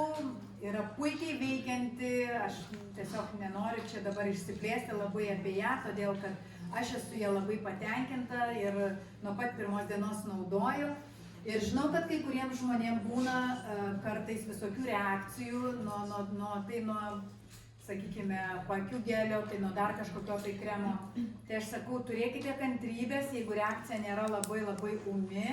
yra puikiai veikianti. Aš tiesiog nenoriu čia dabar išsiplėsti labai apie ją, todėl kad aš esu ją labai patenkinta ir nuo pat pirmos dienos naudoju. Ir žinau, kad kai kuriems žmonėms būna kartais visokių reakcijų, nuo sakykime, paakių gelio, tai nuo dar kažkokio tai kremo. Tai aš sakau, turėkite kantrybės, jeigu reakcija nėra labai ūmi,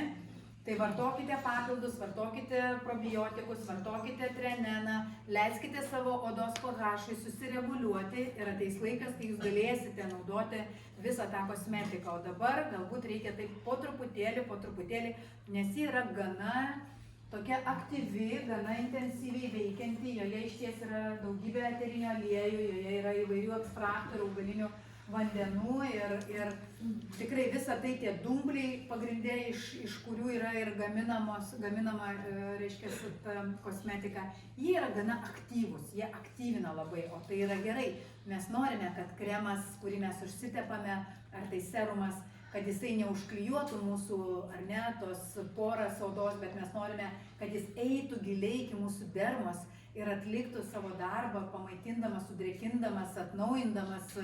tai vartokite papildus, vartokite probiotikus, vartokite treneną, leiskite savo odos pH-ui susireguliuoti ir ateis laikas, kai jūs galėsite naudoti visą tą kosmetiką. O dabar galbūt reikia taip po truputėlį, nes ji yra gana tokia aktyvi, gana intensyviai veikianti, joje iš ties yra daugybė eterinių aliejų, joje yra įvairių ekstraktų ir augalinių vandenų ir tikrai visa tai tie dumbliai pagrindė, iš kurių yra ir gaminama, reiškia, ta kosmetika, jie yra gana aktyvūs, jie aktyvina labai, o tai yra gerai. Mes norime, kad kremas, kurį mes užsitepame, ar tai serumas, kad jisai neužklijuotų mūsų, ar ne, tos poras odos, bet mes norime, kad jis eitų giliai iki mūsų dermos ir atliktų savo darbą, pamaitindamas, sudrėkindamas, atnaujindamas,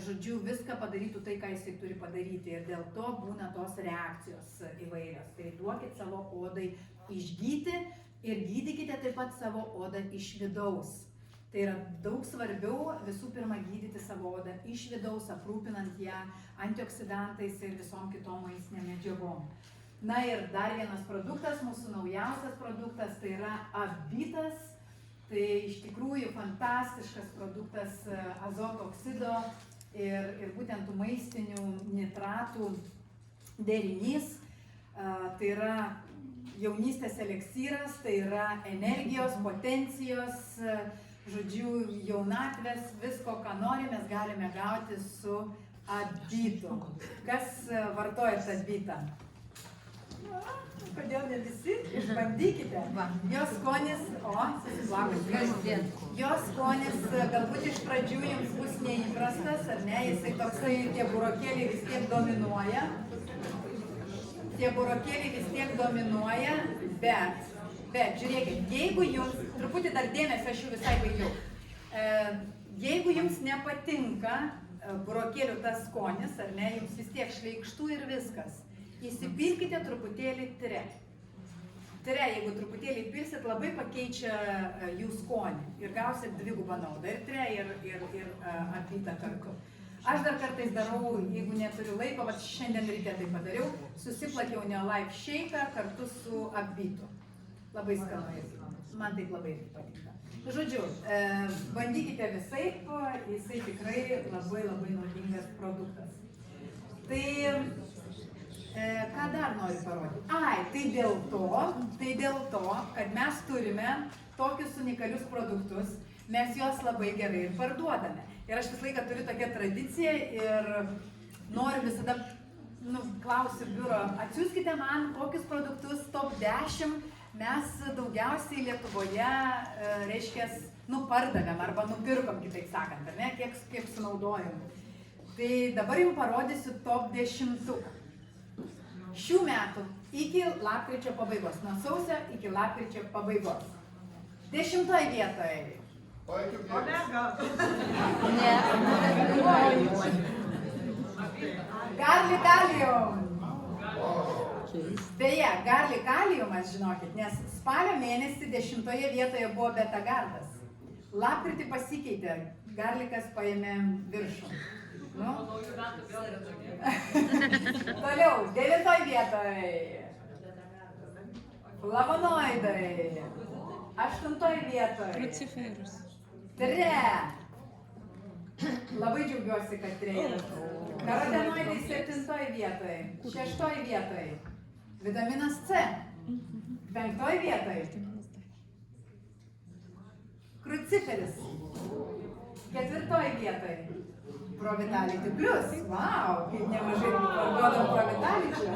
žodžiu, viską padarytų tai, ką jisai turi padaryti. Ir dėl to būna tos reakcijos įvairios. Tai duokit savo odai išgyti ir gydykite taip pat savo odą iš vidaus. Tai yra daug svarbiau visų pirma gydyti savo odą iš vidaus, aprūpinant ją antioksidantais ir visom kitom maistinėm medžiagom. Na ir dar vienas produktas, mūsų naujausias produktas, tai yra Abitas. Tai iš tikrųjų fantastiškas produktas azoto oksido ir būtent tų maistinių nitratų derinys. Tai yra jaunystės eleksyras, tai yra energijos, potencijos, žodžiu, jaunatvės, visko, ką norime, mes galime gauti su Abitu. Kas vartojat Abitą? Kodėl ne visi? Išbandykite. Jos skonis, jos skonis galbūt iš pradžių jums bus neįprastas, ar ne, jisai toksai, tie burokėliai vis tiek dominuoja. Bet žiūrėkit, jeigu jums, truputį dar dėmesio, aš jau visai baigiau, jeigu jums nepatinka burokėlių tas skonis, ar ne, jums vis tiek šleikštų ir viskas, įsipilkite truputėlį tire. Tire, jeigu truputėlį pilsit, labai pakeičia jų skonį ir gausit dvigubą naudą, ir tire, ir Abitą kartu. Aš dar kartais darau, jeigu neturiu laiko, vat šiandien ryte tai padariau, susiplakiau Neolife Shake'ą kartu su Upbeat'u. Labai skanu irgi. Man taip labai irgi patinka. Žodžiu, bandykite visaip, jisai tikrai labai naudingas produktas. Tai ką dar noriu parodyti? Tai dėl to, kad mes turime tokius unikalius produktus, mes juos labai gerai ir parduodame. Ir aš visą laiką turiu tokią tradiciją ir noriu visada, klausiu biuro, atsiųskite man kokius produktus top 10 mes daugiausiai Lietuvoje, pardavėm arba nupirkom, kitaip sakant, ar ne, kiek sunaudojom. Tai dabar jums parodysiu top 10. Šių metų iki lapkričio pabaigos, nuo sausio iki lapkričio pabaigos. 10 vietoje. Omega. Ne. Garlic Allium. Beje, Garlic Alliumas, žinokit, nes spalio mėnesį 10 vietoje buvo Betagardas. Lapkritį pasikeitė, garlikas paėmė viršų. Toliau, 9 vietoje. Flavonoidai. 8 vietoje. Cruciferus. 3. Labai džiaugiuosi, kad 3. Karotenoidai 7 vietoje. 6 vietoje. Vitaminas C. 5 vietoje. Cruciferis. 4 vietoje. Provitality Plus. Wow, kaip nemažai parduodam Provitality.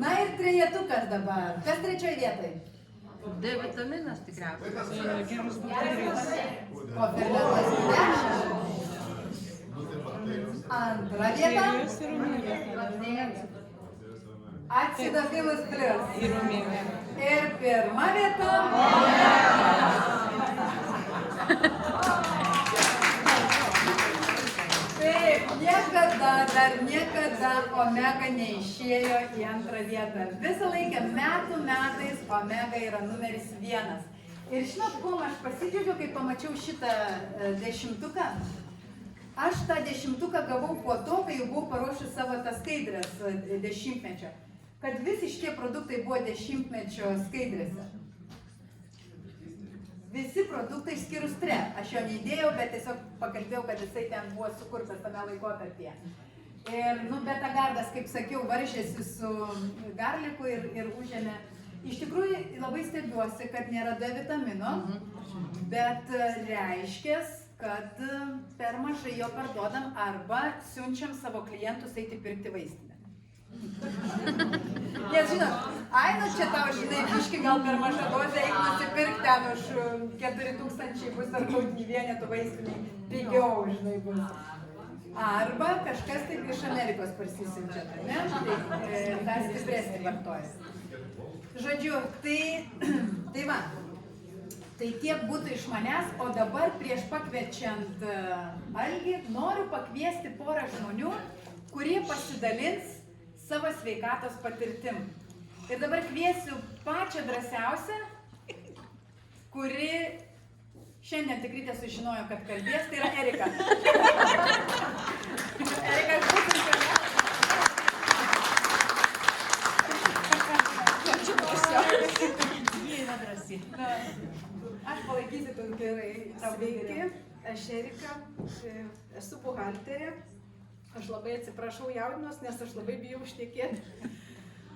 Na ir 3 dabar. Kas 3 vietoje? D vitaminas tikriausiai. Geras bakterijos. Kofermentas 10. 2 vieta. Bakterijos ir omega. Acidofilas Plus. Ir omega. Ir 1 vieta. Taip, niekada omega neišėjo į 2 vietą. Visą laiką metais omega yra numeris 1. Ir žinot, kuo aš pasidžiaugiau, kai pamačiau šitą 10. Aš tą 10 gavau po to, kai jau buvau paruošus savo tas skaidrės 10-mečio. Kad visi šitie produktai buvo 10-mečio skaidrėse. Visi produktai išskyrus 3. Aš jo neįdėjau, bet tiesiog pakalbėjau, kad jisai ten buvo sukurtas tame laikotarpyje. Ir, Betagardas, kaip sakiau, varžėsi su garliku ir užėmė. Iš tikrųjų, labai stebiuosi, kad nėra D vitamino, bet reiškia, kad per mažai jo parduodam arba siunčiam savo klientus eiti pirkti vaistinę. Nes žinot, čia tau, biški gal per mažą dozę, eik nusipirk ten už 4000 bus tarptautinių vienetų vaistiniai, pigiau, bus. Arba kažkas taip iš Amerikos parsisiunčia, ne? Tai dar stipresnį vartojas. Žodžiu, tai va. Tai tiek būtų iš manęs, o dabar prieš pakviečiant Algį noriu pakviesti porą žmonių, kurie pasidalins savo sveikatos patirtim. Ir dabar kviesiu pačią drąsiausią, kuri šiandien tik ryte sužinojo, kad kalbės, tai yra Erika. Erika, aš būtent Aš palaikysiu tau gerai. Sveiki, aš Erika, esu buhalterė. Aš labai atsiprašau, jaudinuos, nes aš labai bijau šnekėti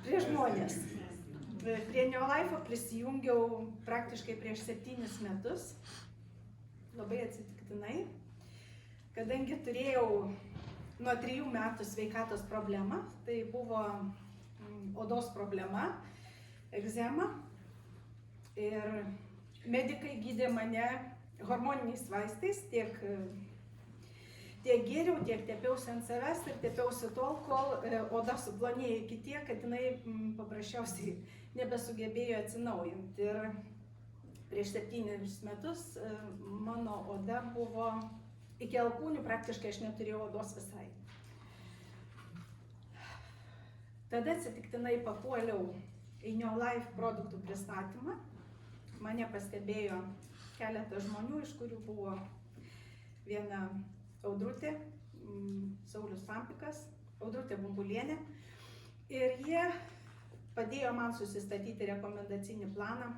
prie žmonės. Prie Neolife prisijungiau praktiškai prieš 7 metus, labai atsitiktinai, kadangi turėjau nuo 3 metų sveikatos problemą, tai buvo odos problema, egzema, ir medikai gydė mane hormoniniais vaistais, tiek gėriau, tiek tepiausi ant savęs ir tepiausi tol, kol oda suplonėjo iki tiek, kad jinai paprasčiausiai nebesugebėjo atsinaujinti. Ir prieš 7 metus mano oda buvo iki alkūnių, praktiškai aš neturėjau odos visai. Tada atsitiktinai papuoliau į Neolife produktų pristatymą. Mane pastebėjo keletą žmonių, iš kurių buvo viena Audrutė, Saulius Sampikas, Audrutė Bumbulienė. Ir jie padėjo man susistatyti rekomendacinį planą.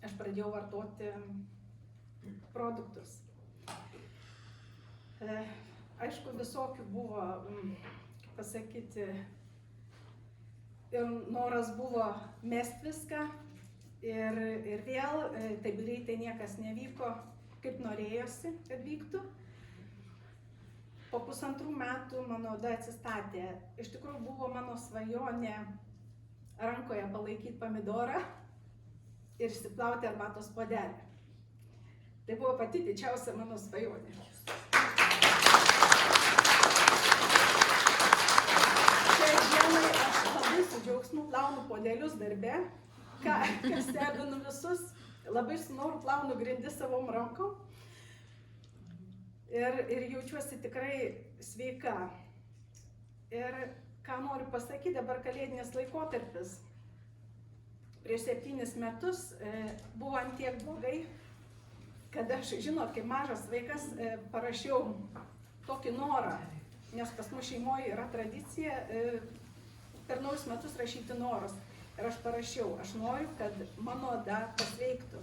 Aš pradėjau vartoti produktus. Aišku, visokių buvo, kaip pasakyti, ir noras buvo mest viską ir vėl taip greitai niekas nevyko, kaip norėjosi, kad vyktų. Po 1,5 metų mano oda atsistatė. Iš tikrųjų buvo mano svajonė rankoje palaikyti pomidorą ir išsiplauti arbatos puodelį. Tai buvo pati didžiausia mano svajonė. Šiai dienai aš labai su džiaugsmu plaunu puodelius darbe, ką stebinu visus, labai su noru plaunu grindis savom rankom ir jaučiuosi tikrai sveika. Ir ką noriu pasakyti, dabar kalėdinis laikotarpis. Prieš 7 metus buvo ant tiek blogai, kad aš, žinot, kaip mažas vaikas, parašiau tokį norą, nes pas mus šeimoje yra tradicija per naujus metus rašyti norus. Ir aš parašiau, aš noriu, kad mano oda pasveiktų.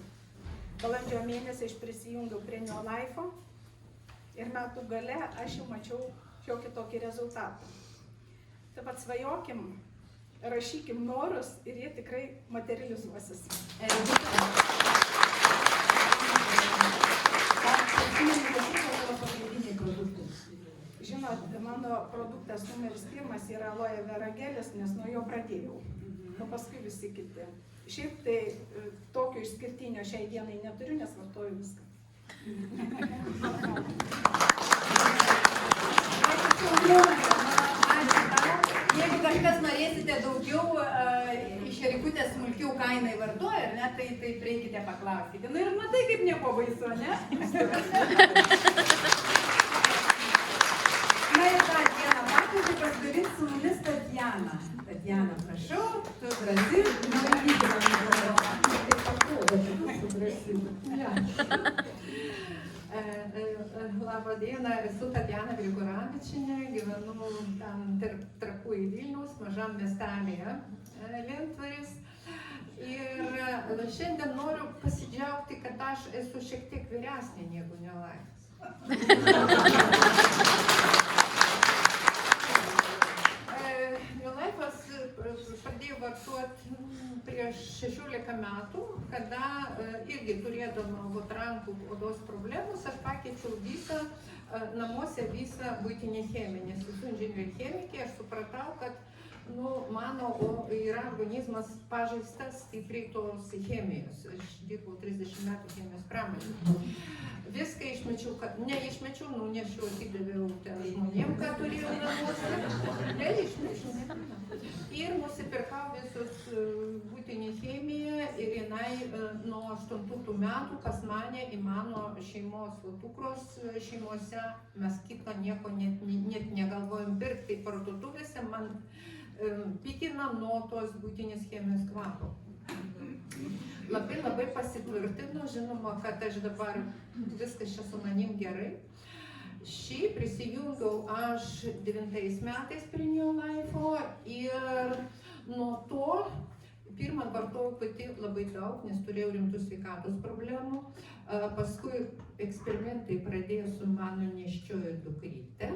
Balandžio mėnesį aš prisijungiau prie Neolife'o ir metų gale aš jau mačiau šiokį tokį rezultatą. Taip pat svajokim, rašykim norus ir jie tikrai materializuosis. Žinot, mano produktas numeris 1 yra aloe vera gelis, nes nuo jo pradėjau. O paskui visi kiti. Šiaip tai tokio išskirtinio šiai dienai neturiu, nes vartoju viską. Jeigu kažkas norėsite daugiau iš Erikutės smulkių kainai vartoja, ar ne, tai prieikite paklauskite. Nu ir matai, kaip nieko baisu, ne? Na ir tą dieną pakalbį pasidarys su mumis Tatjana. Tatjana, prašau, tu drąsi. Labą dieną, esu Tatjana Grigoravičienė, gyvenu ten tarp Trakų ir Vilniaus, mažam miestelėje Lentvaris. Ir šiandien noriu pasidžiaugti, kad aš esu šiek tiek vyresnė negu Neolife'as. Neolife'as pradėjau vartoti prieš 16 metų, kada irgi turėdama rankų odos problemus, aš pakeičiau visą namuose visą buitinę chemiją, nes esu inžinierė chemikė, aš supratau, kad mano yra organizmas pažeistas stipriai tos chemijos. Aš dirbau 30 metų chemijos pramonėje. Viską išmečiau, neišmečiau, nunešiau, atidaviau ten žmonėm, ką turėjau namuose. Neišmečiau. Ir nusipirkau visus buitinę chemiją ir jinai nuo 8 metų pas mane į mano šeimos dukros šeimose, mes kitą nieko net negalvojom pirkti parduotuvėse, man pikina nuo tos buitinės chemijos kvapo. Labai pasitvirtino, žinoma, kad aš dabar viskas čia su manim gerai. Šį prisijungiau aš 9 metais prie Neolife'o ir nuo to pirmą vartojau pati labai daug, nes turėjau rimtų sveikatos problemų. Paskui eksperimentai pradėjo su mano nėščioji dukryte.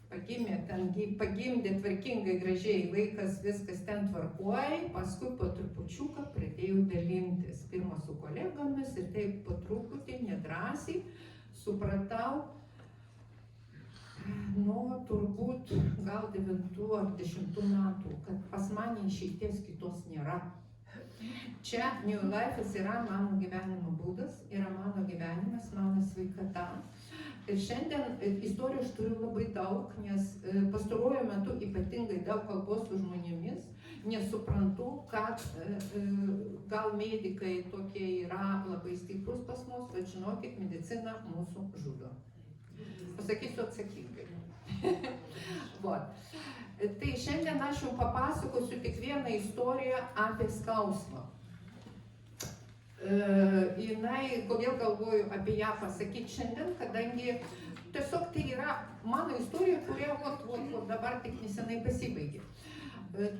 Pagimdė tvarkingai, gražiai vaikas, viskas ten tvarkuoja, paskui po trupučiuką pradėjau dalintis. Pirma su kolegomis ir taip po truputį, nedrąsiai, supratau, turbūt gal 9 ar 10 metų, kad pas mane išeities kitos nėra. Čia Neolife'as yra mano gyvenimo būdas, yra mano gyvenimas, mano sveikata. Ir šiandien istorijų aš turiu labai daug, nes pastaruoju metu ypatingai daug kalbos su žmonėmis, nesuprantu, kad gal medikai tokie yra labai stiprus pas mus, bet žinokit, medicina mūsų žudo. Pasakysiu atsakingai. Tai šiandien aš jums papasakosiu tik vieną istoriją apie skausmą. Kodėl galvoju apie ją pasakyti šiandien, kadangi tiesiog tai yra mano istorija, kuria dabar tik nesenai pasibaigė.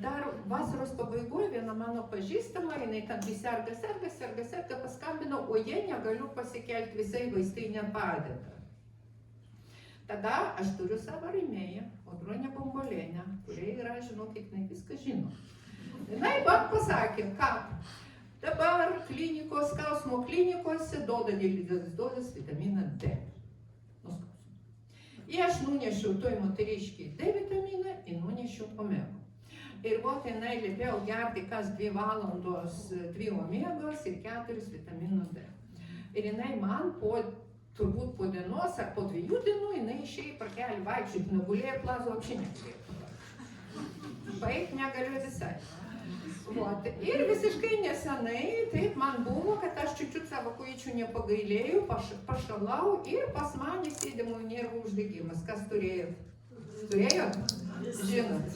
Dar vasaros pabaigoje viena mano pažįstama, jinai ten serga, paskambino, o jie negaliu pasikelti, visai vaistai nepadeda. Tada aš turiu savo rėmėją, Audronę Bombolienę, kurie yra, žinokit, jinai viską žino. Jinai man pasakė, ką dabar klinikos, skausmo klinikose duoda nedideles dozes vitaminą D. Ir aš nunešiau toj moteriškiai D vitaminą ir nunešiau omegą. Ir jinai liepėjo gerti kas 2 valandos 2 omegos ir 4 vitaminų D. Ir jinai man turbūt po dienos ar po 2 dienų jinai išėjo parkelį vaikščioti, negulėjo plazų apšinėti. Baigt negaliu visai. Ir visiškai nesenai taip man buvo, kad aš čiučiut savo kojyčių nepagailėjau, pašalau ir pas mane sėdimų nervų uždegimas. Kas turėjo? Turėjo? Žinot.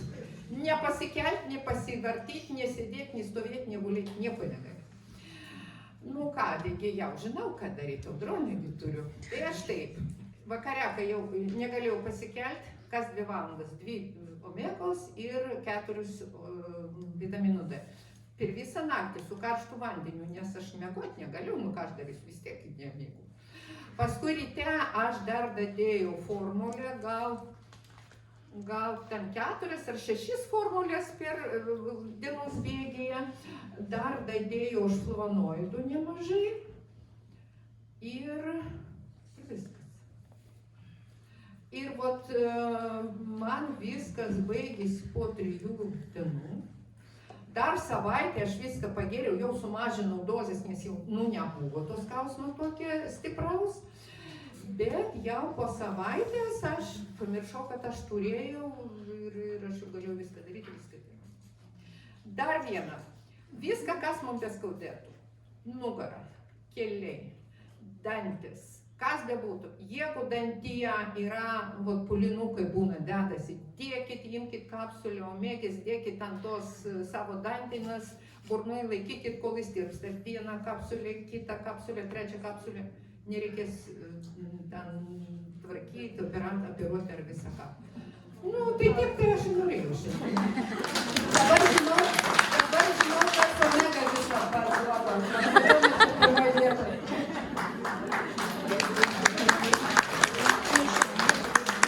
Nepasikelt, nepasivartyti, nesėdėti, nestovėti, negulėti, nieko negali. Nu ką, taigi jau žinau, ką daryti, Audronėgi turiu. Tai aš taip, vakare, kai jau negalėjau pasikelti, kas 2 valandas, 2 omegos ir 4 vitaminų D. Per visą naktį su karštu vandeniu, nes aš miegoti negaliu, nu ką aš darysiu, vis tiek nemiegu. Paskui ryte aš dar dadėjau formulę, gal ten 4 ar 6 formulės per dienos bėgyje, dar dadėjau flavonoidų nemažai ir viskas. Ir man viskas baigėsi po 3 dienų. Dar savaitę aš viską pagėriau, jau sumažinau dozes, nes jau nebuvo to skausmo tokie stipraus. Bet jau po savaitės aš pamiršau, kad aš turėjau ir aš jau galėjau viską daryti, viską daryti. Dar viena. Viską, kas mums beskaudėtų. Nugara, keliai, dantis, kas bebūtų. Jeigu dantyje yra pulinukai būna dedasi, dėkit, imkit kapsulę, omegės, dėkit ant tos savo dantinas, burnoje laikykit, kol jis tirpsta. Vieną kapsulę, kitą kapsulę, trečią kapsulę. Nereikės ten tvarkyti, operuoti ar visą ką. Nu, tai taip, tai aš norėjau šiandien. Dabar žinau, kad omega visą parduoda.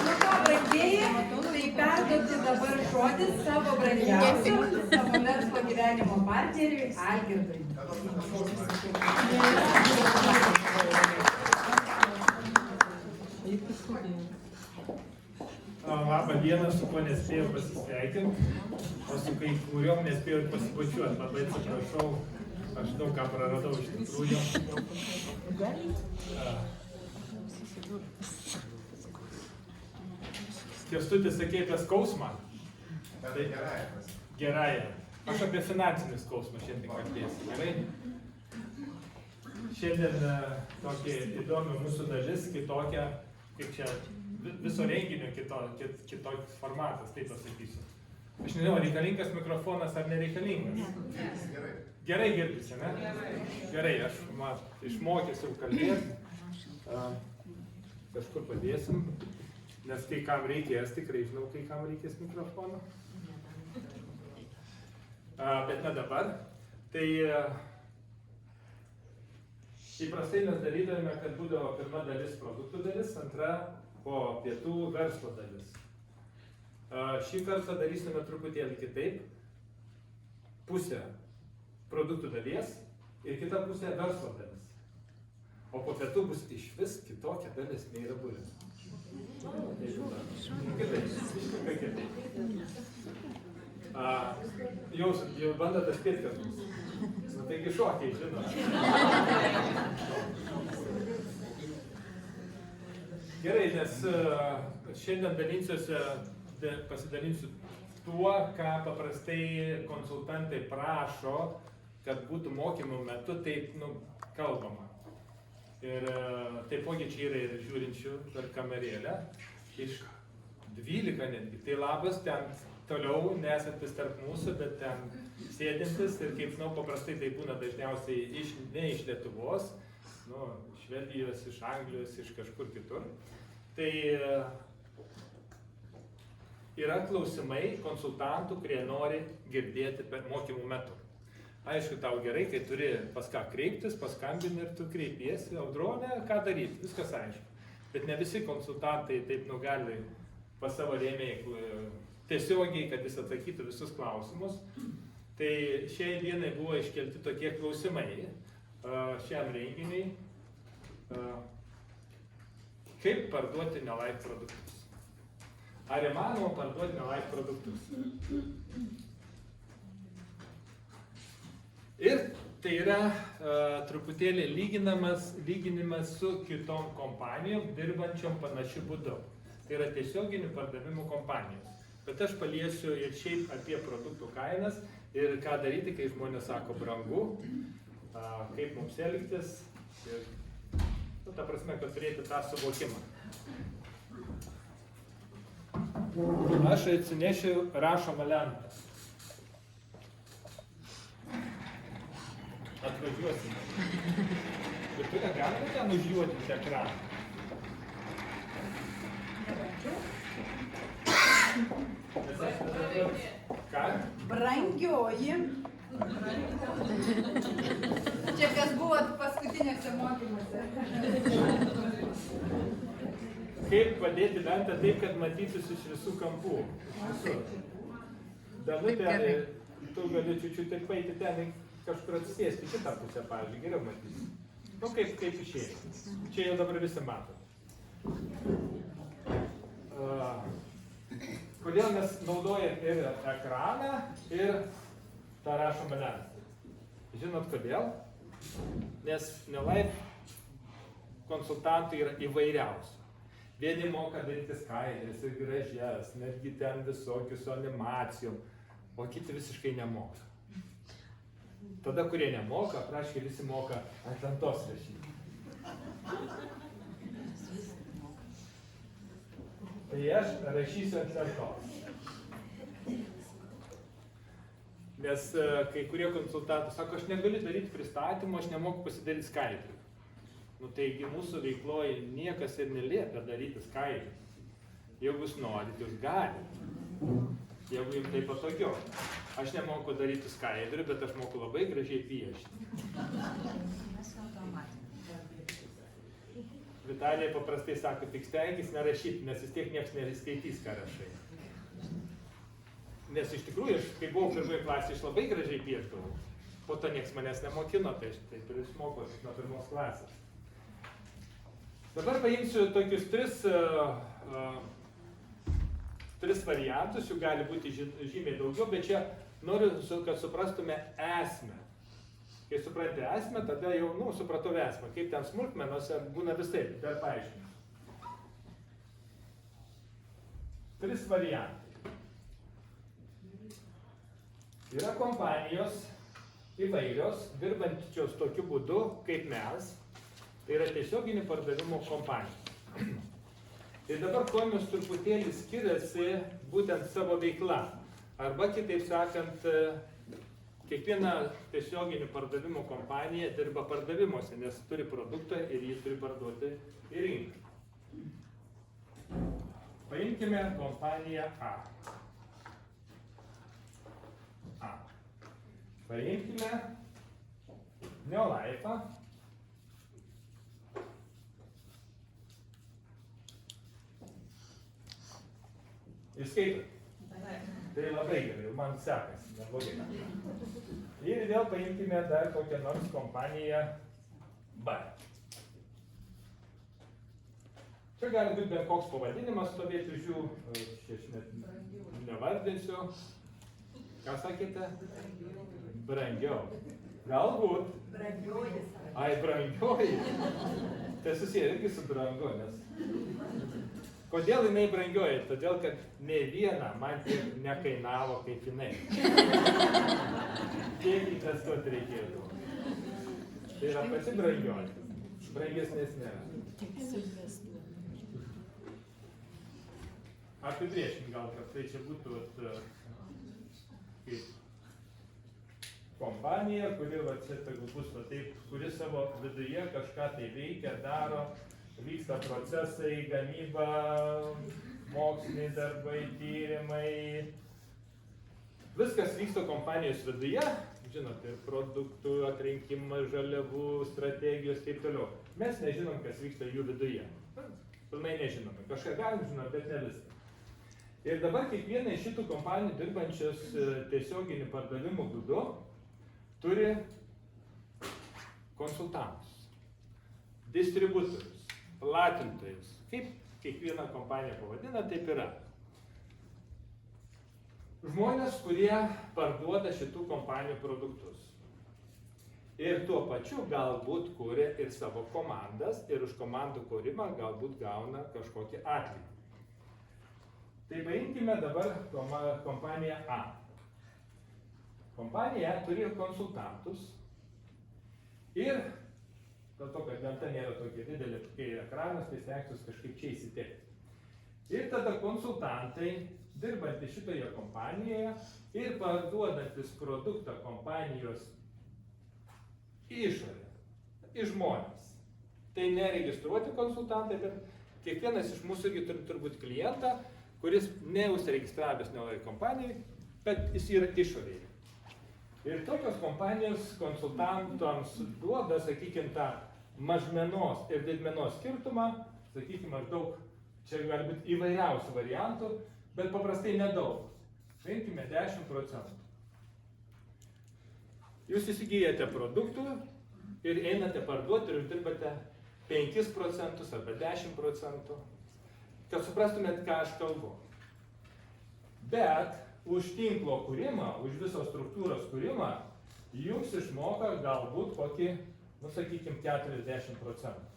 Nu ką, brangieji, tai perduoti dabar žodį savo brangiausiam, savo verslo gyvenimo partneriui Algirdui. Labą dieną, su kuo nespėjau pasisveikinti, o su kai kuriuom nespėjau pasibučiuoti. Labai atsiprašau, aš daug ką praradau iš tikrųjų. Kęstutis, sakei apie skausmą? Tai gerąją. Aš apie finansinį skausmą šiandien kalbėsiu, gerai? Šiandien tokia įdomi mūsų dalis, kitokia, kaip čia viso renginio kitoks formatas, taip pasakysiu. Aš nežinau, reikalingas mikrofonas ar nereikalingas? Gerai girdisi, ne? Gerai, aš išmokysiu kalbėti. Kažkur padėsim, nes kai kam reikės, tikrai žinau, kai kam reikės mikrofono. Bet ne dabar. Tai įprastai mes darydavome, kad būdavo pirma dalis produktų dalis, antra po pietų verslo dalis. Šį kartą darysime truputėlį kitaip. Pusė produktų dalies ir kita pusė verslo dalis. O po pietų bus išvis kitokia dalis, nei yra buvę. Kitaip. Jau bandote spėti, kas bus. Nu, taigi šokiai, žinot. Gerai, nes šiandien pasidalinsiu tuo, ką paprastai konsultantai prašo, kad būtų mokymų metu taip kalbama. Ir taipogi čia yra ir žiūrinčių per kamerėlę, iš 12 netgi. Tai labas, ten toliau nesantis tarp mūsų, bet ten sėdintis ir kaip paprastai tai būna dažniausiai ne iš Lietuvos, Švedijos, iš Anglijos, iš kažkur kitur. Tai yra klausimai konsultantų, kurie nori girdėti per mokymų metu. Aišku, tau gerai, kai turi pas ką kreiptis, paskambini ir tu kreipiesi, Audronė, ką daryti, viskas aišku. Bet ne visi konsultantai taip gali pas savo rėmėjų tiesiogiai, kad jis atsakytų visus klausimus. Tai šiai dienai buvo iškelti tokie klausimai šiam renginiui. Kaip parduoti Nelife produktus? Ar įmanoma parduoti Nelife produktus? Ir tai yra truputėlį lyginimas su kitom kompanijom, dirbančiom panašiu būdu. Tai yra tiesioginių pardavimų kompanijos. Bet aš paliesiu ir šiaip apie produktų kainas ir ką daryti, kai žmonės sako brangu, kaip mums elgtis. Ir, ta prasme, kad turėti tą suvokimą. Aš atsinešiu rašomą lentą. Atvažiuosime. Bet tu negalite ten užjuodinti ekraną. Ką? Brangioji. Čia kas buvo paskutinėse mokymuose. Kaip padėti lentą taip, kad matytųsi iš visų kampų? Danutė, tu gali čiūčiu taip paeiti ten, kažkur atsisėsti kitą pusę, pavyzdžiui, geriau matysi. Nu, kaip išėjai. Čia jau dabar visi mato. Kodėl mes naudojam ir ekraną, ir tą rašomą lentą? Žinot kodėl? Nes Nelife konsultantai yra įvairiausi. Vieni moka daryti skaidres ir gražias, netgi ten visokius su animacijom, o kiti visiškai nemoka. Tada, kurie nemoka, praškai visi moka ant lentos rašyti. Tai aš rašysiu ant lentos. Nes kai kurie konsultantai sako, aš negaliu daryti pristatymą, aš nemoku pasidaryti skaidrių. Nu taigi mūsų veikloje niekas ir neliepia daryti skaidrių. Jeigu jūs norit, jūs galite. Jeigu jums tai patogiau. Aš nemoku daryti skaidrių, bet aš moku labai gražiai piešti. Vitalija paprastai sako, tik stenkis nerašyti, nes vis tiek niekas neskaitys, ką rašai. Nes iš tikrųjų, aš, kai buvau pirmoje klasėje, aš labai gražiai piešdavau. Po to niekas manęs nemokino, tai aš taip ir išmokau nuo pirmos klasės. Dabar paimsiu tokius tris variantus, jų gali būti žymiai daugiau, bet čia noriu, kad suprastume esmę. Kai supranti esmę, tada jau, supratau esmę, kaip ten smulkmenose būna visai, dar paaiškinsiu. 3 variantai. Yra kompanijos įvairios, dirbančios tokiu būdu, kaip mes, tai yra tiesioginių pardavimų kompanija. Ir dabar kuo mes truputėlį skiriasi būtent savo veikla. Arba kitaip sakant, kiekviena tiesioginių pardavimų kompanija dirba pardavimuose, nes turi produktą ir jį turi parduoti į rinką. Paimkime kompaniją A. Paimkime Neolife'ą. Įskaitot? Tai labai gerai, man sekasi, neblogai. Ir vėl paimkime dar kokią nors kompaniją B. Čia gali būti bent koks pavadinimas stovėti už jų, aš net nevardinsiu. Ką sakėte? Brangiau. Galbūt. Brangioji. Ai, brangioji. Tai susiję irgi su brangu, nes... Kodėl jinai brangioji? Todėl, kad nei viena man tiek nekainavo kaip jinai. Tiek investuoti reikėtų. Tai yra pati brangioji. Brangesnės nėra. Apibrėžkim gal, kad tai čia būtų kaip kompanija, kuri va čia bus va taip, kuri savo viduje kažką tai veikia, daro vyksta procesai, gamyba, moksliniai darbai, tyrimai. Viskas vyksta kompanijos viduje, žinote, produktų atrinkimas, žaliavų, strategijos, taip toliau. Mes nežinom, kas vyksta jų viduje. Pilnai nežinome. Kažką galim žinoti, bet ne viską. Ir dabar kiekviena iš šitų kompanijų dirbančios tiesioginių pardavimų būdu turi konsultantus, distributorius, platintojus. Kaip kiekviena kompanija pavadina, taip yra. Žmonės, kurie parduoda šitų kompanijų produktus. Ir tuo pačiu galbūt kuria ir savo komandas ir už komandų kūrimą galbūt gauna kažkokį atlygį. Tai paimkime dabar kompaniją A. Kompanija turi konsultantus ir dėl to, kad lenta nėra tokia didelė, kai ekranas, tai stengsiuosi kažkaip čia įsiterpti. Ir tada konsultantai, dirbantys šitoje kompanijoje ir parduodantis produktą kompanijos išorę, į žmonės. Tai neregistruoti konsultantai, bet kiekvienas iš mūsų irgi turi turbūt klientą, kuris neužsiregistravęs nelai kompanijai, bet jis yra išorėje. Ir tokios kompanijos konsultantams duoda, sakykime, tą mažmenos ir didmenos skirtumą, sakykime, maždaug, čia gali būti įvairiausių variantų, bet paprastai nedaug. Paimkime 10%. Jūs įsigijate produktų ir einate parduoti ir uždirbate 5% arba 10%. Kad suprastumėt, ką aš kalbu. Bet už tinklo kūrimą, už visos struktūros kūrimą, jums išmoka galbūt kokį, sakykime, 40%.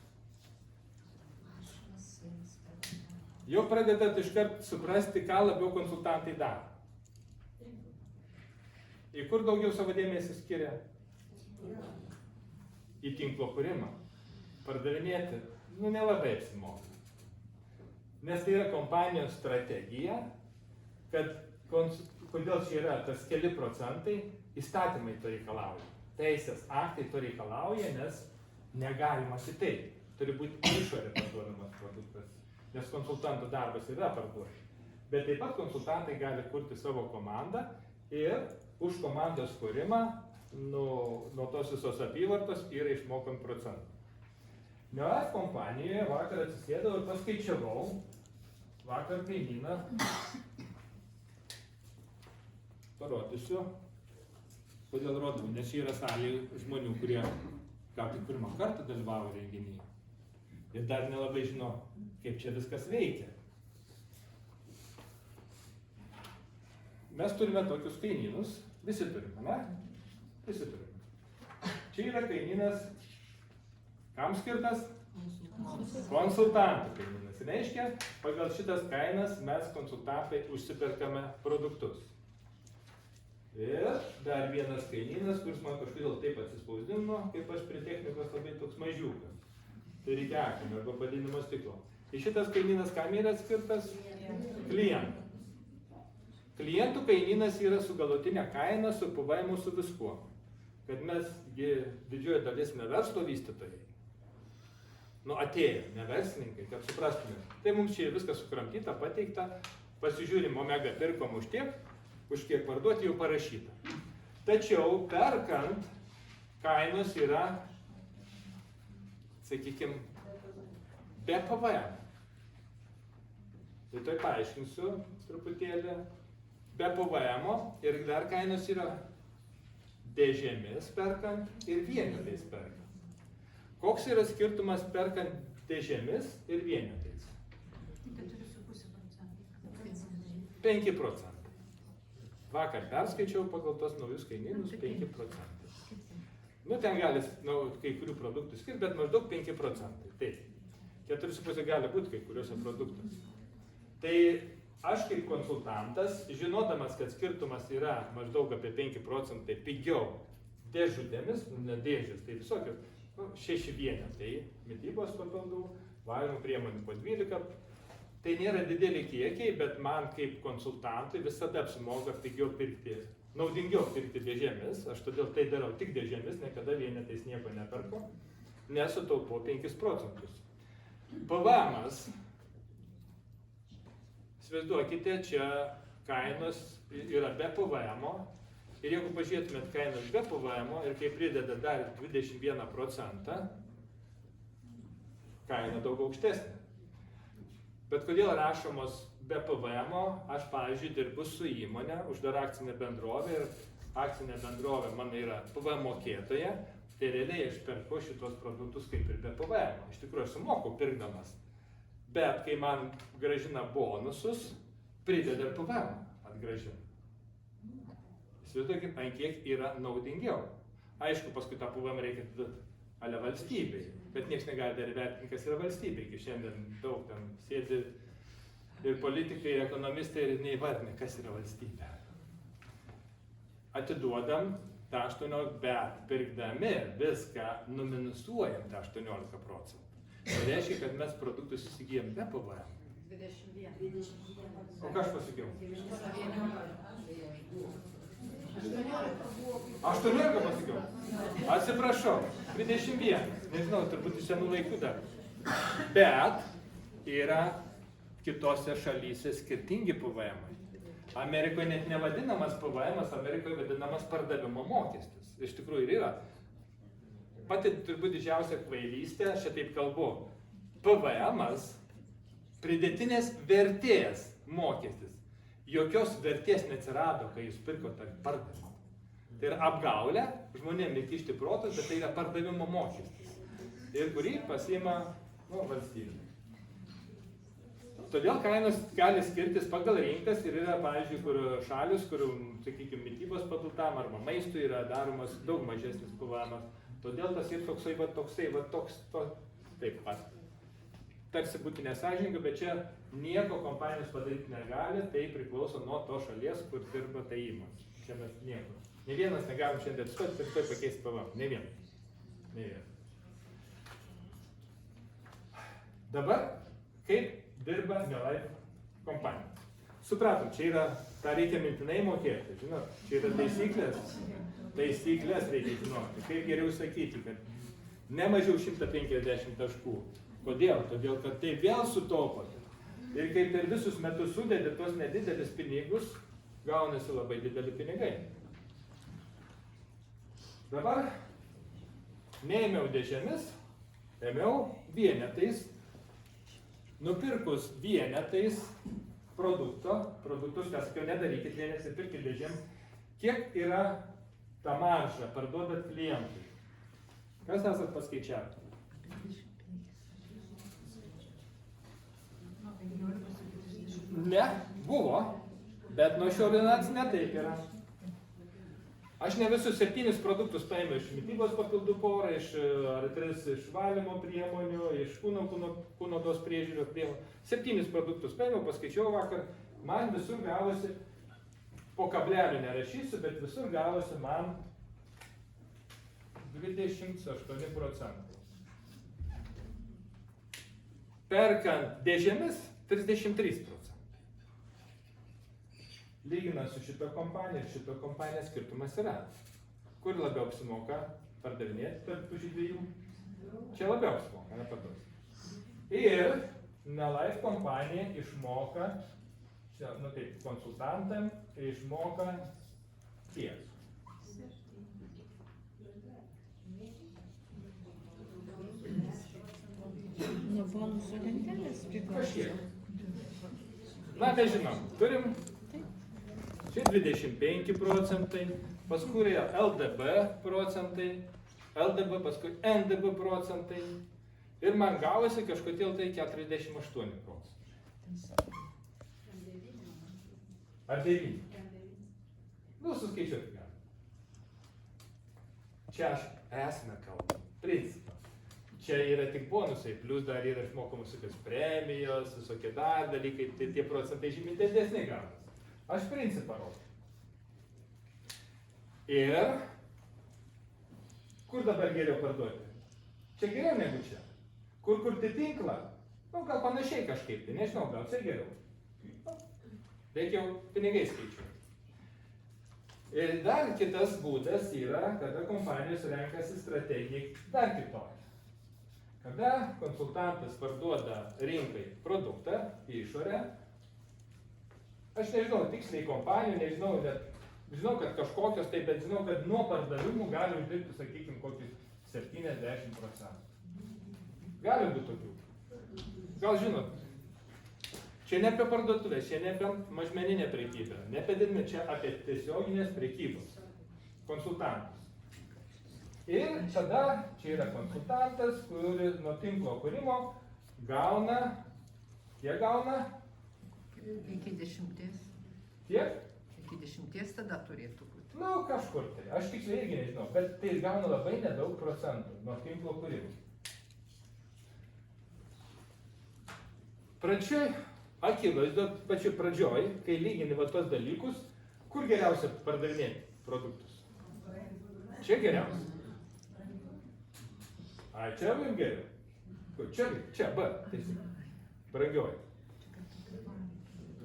Jau pradedat iškart suprasti, ką labiau konsultantai daro. Į kur daugiau savo dėmesį skiria? Į tinklo kūrimą. Pardavinėti, nelabai apsimoka. Nes tai yra kompanijos strategija, kad kodėl čia yra tas keli procentai, įstatymai to reikalauja. Teisės aktai to reikalauja, nes negalima kitaip. Turi būti išorė parduodamas produktas, nes konsultantų darbas yra parduoti. Bet taip pat konsultantai gali kurti savo komandą ir už komandos kūrimą nuo tos visos apyvartos yra išmokami procentai. Neolas kompanijoje vakar atsisėdau ir paskaičiavau, vakar kaimyną, parodysiu, kodėl rodau, nes čia yra salėje žmonių, kurie gal tik pirmą kartą dalyvavo renginyje ir dar nelabai žino, kaip čia viskas veikia. Mes turime tokius kaimynus, visi turime, ne? Visi turime. Čia yra kaimynas. Kam skirtas? Konsultantų kaimynas. Reiškia, pagal šitas kainas mes konsultantai užsiperkame produktus. Ir dar vienas kaimynas, kuris man kažkodėl taip atsispausdino, kaip aš prie technikos labai toks mažiukas. Tai reikia akinių arba padidinimo stiklo. Ir šitas kaimynas kam yra skirtas? Klientų. Klientų kaimynas yra su galutinė kaina, su PVM, su viskuo. Kad mes didžioji dalis ne verslo vystytojai. Atėjo, ne verslininkai, kad suprastumėt. Tai mums čia viskas sukramtyta, pateikta, pasižiūrim, Omega pirkom už kiek parduoti jau parašyta. Tačiau perkant kainos yra, sakykime, be PVM. Tai tai paaiškinsiu truputėlį. Be PVM ir dar kainos yra dėžėmis perkant ir vienetais perkant. Koks yra skirtumas perkant dėžėmis ir vienetais? 5%. Vakar perskaičiau pagal tos naujus kainynus 5%. Ten gali kai kurių produktų skirti, bet maždaug 5%. Taip. 4,5 gali būti kai kuriuose produktuose. Tai aš kaip konsultantas, žinodamas, kad skirtumas yra maždaug apie 5% pigiau dėžutėmis, ne dėžės, tai visokios, 6 vienetai mitybos papildų, valymo priemonių po 12. Tai nėra dideli kiekiai, bet man kaip konsultantui visada apsimoka pigiau pirkti, naudingiau pirkti dėžėmis. Aš todėl tai darau tik dėžėmis, niekada vienetais nieko neperku, nes sutaupau 5%. PVM-as, įsivaizduokite, čia kainos yra be PVM-o ir jeigu pažiūrėtumėt kainas be PVM-o ir kai prideda dar 21%, kaina daug aukštesnė. Bet kodėl rašomos be PVM-o, aš, pavyzdžiui, dirbu su įmonė, uždara akcinė bendrovė ir akcinė bendrovė man yra PVM mokėtoja, tai realiai aš perku šitos produktus kaip ir be PVM-o. Iš tikrųjų, aš sumoku pirkdamas. Bet kai man grąžina bonusus, prideda ir PVM atgrąžina. Įsivaizduokit, ant kiek yra naudingiau. Aišku, paskui tą PVM reikia atiduoti ale valstybei, bet niekas negali dar įvertinti, kas yra valstybė. Iki šiandien daug ten sėdi ir politikai, ir ekonomistai ir neįvardina, kas yra valstybė. Atiduodam tą 18, bet pirkdami viską numinusuojam tą 18%. Tai reiškia, kad mes produktus įsigijam be PVM. 21. O ką aš pasakiau? 18 pasakiau. Atsiprašau, 21. Nežinau, turbūt iš senų laikų dar. Bet yra kitose šalyse skirtingi PVM-ai. Amerikoje net nevadinamas PVM-as, Amerikoje vadinamas pardavimo mokestis. Iš tikrųjų ir yra. Pati turbūt didžiausia kvailystė, aš čia taip kalbu. PVM-as pridėtinės vertės mokestis. Jokios vertės neatsirado, kai jūs pirkote ar pardavimą. Tai yra apgaulė, žmonėms įkišti protus, bet tai yra pardavimo mokestis. Ir kurį pasiima valstybė. Todėl kainos gali skirtis pagal rinkas ir yra, pavyzdžiui, kur šalis, kur, sakykime, mitybos produktam arba maistui yra daromas daug mažesnis PVM-as. Todėl tas ir toks, taip pat. Tarsi būti nesąžininga, bet čia nieko kompanijos padaryti negali, tai priklauso nuo to šalies, kur dirba ta įmonė. Čia mes nieko. Ne vienas negalim šiandien atsistoti ir tuoj pakeisti PVM. Ne vienas. Ne vienas. Dabar, kaip dirba Nelife kompanija? Supratom, čia yra, tą reikia mintinai mokėti, žinot, čia yra taisyklės. Taisyklės reikia žinoti. Kaip geriau sakyti, kad ne mažiau 150 taškų. Kodėl? Todėl, kad tai vėl sutaupote. Ir kai per visus metus sudedi tos nedidelis pinigus, gaunasi labai dideli pinigai. Dabar neėmiau dėžėmis, ėmiau vienetais. Nupirkus vienetais produktus, kas jau nedarykit vienetais, pirkit dėžėm, kiek yra ta marža parduodat klientui. Kas esat paskaičiavę? Ne, buvo, bet nuo šio dienos ne taip yra. Aš ne visus 7 produktus paėmiau iš mitybos papildų porą, iš ar 3 iš valymo priemonių, iš kūno tos priežiūros priemonių. 7 produktus paėmiau, paskaičiau vakar, man visur gavosi, po kablelių nerašysiu, bet visur gavosi man 28%. Perkant dėžėmis 33%. Lyginant su šito kompanija ir šito kompanija skirtumas yra. Kur labiau apsimoka pardavinėti tarp tų dviejų? Čia labiau apsimoka, neparduos. Ir Nelife kompanija išmoka, čia, taip, konsultantam išmoka tiek. Nuo bonusų lentelės priklauso. Na, nežinom, turim čia 25%, paskui yra LDB procentai, LDB, paskui NDB procentai ir man gavosi kažkodėl tai 48%. Ar 9? Nu, suskaičiuoti gali. Čia aš esmę kalbu, principą. Čia yra tik bonusai, plus dar yra išmokamos visokios premijos, visokie dar dalykai, tai tie procentai žymiai didesni gaunas. Aš principą rodo. Ir kur dabar geriau parduoti? Čia geriau negu čia. Kur kurti tinklą? Nu, gal panašiai kažkaip, tai nežinau, gal čia geriau. Reikia jau pinigai skaičiuoti. Ir dar kitas būdas yra, kada kompanijos renkasi strategiją dar kitokią. Kada konsultantas parduoda rinkai produktą į išorę, aš nežinau tiksliai kompanijų, nežinau, žinau, kad kažkokios tai, bet žinau, kad nuo pardavimų gali uždirbti, sakykime, kokius 70%. Gali būti tokių. Gal žinot, čia ne apie parduotuvę, čia ne apie mažmeninę prekybę, ne apie didmenį, čia apie tiesioginės prekybos. Konsultantas. Ir tada čia yra konsultantas, kuris nuo tinklo kūrimo gauna, kiek gauna? Iki 10. Kiek? Iki 10 tada turėtų būti. Nu, kažkur tai. Aš tiksliai irgi nežinau, bet tai gauna labai nedaug procentų nuo tinklo kūrimo. Pradžioj, akivaizdu, pačiu pradžioj, kai lygini va tos dalykus, kur geriausia pardavinėti produktus? Čia geriausia. Ai, čia jau geriau. Kur? Čia, B, tiesiog. Brangioji.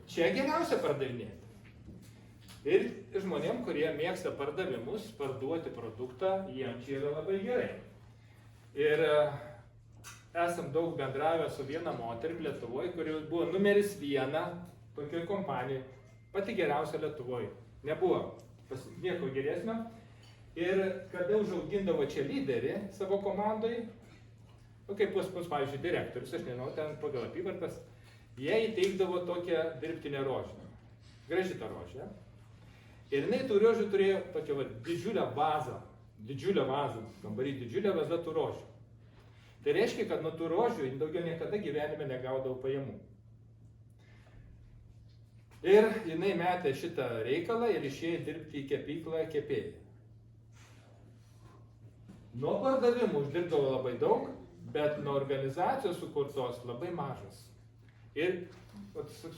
Čia geriausia pardavinėti. Ir žmonėm, kurie mėgsta pardavimus, parduoti produktą, jiems čia yra labai gerai. Ir esam daug bendravę su viena moterim Lietuvoje, kuri buvo numeris 1 tokioj kompanijai, pati geriausia Lietuvoje. Nebuvo nieko geresnio. Ir kada užaugindavo čia lyderį savo komandai, kaip pas, pavyzdžiui, direktorius, aš nežinau, ten pagal apyvartas, jie įteikdavo tokią dirbtinę rožę. Graži ta rožė. Ir jinai tų rožių turėjo tokią va, didžiulę vazą, kambarį didžiulę vazą tų rožių. Tai reiškia, kad nuo tų rožių daugiau niekada gyvenime negaudavo pajamų. Ir jinai metė šitą reikalą ir išėjo dirbti į kepyklą kepėją. Nuo pardavimų uždirbdavo labai daug, bet nuo organizacijos sukurtos labai mažas. Ir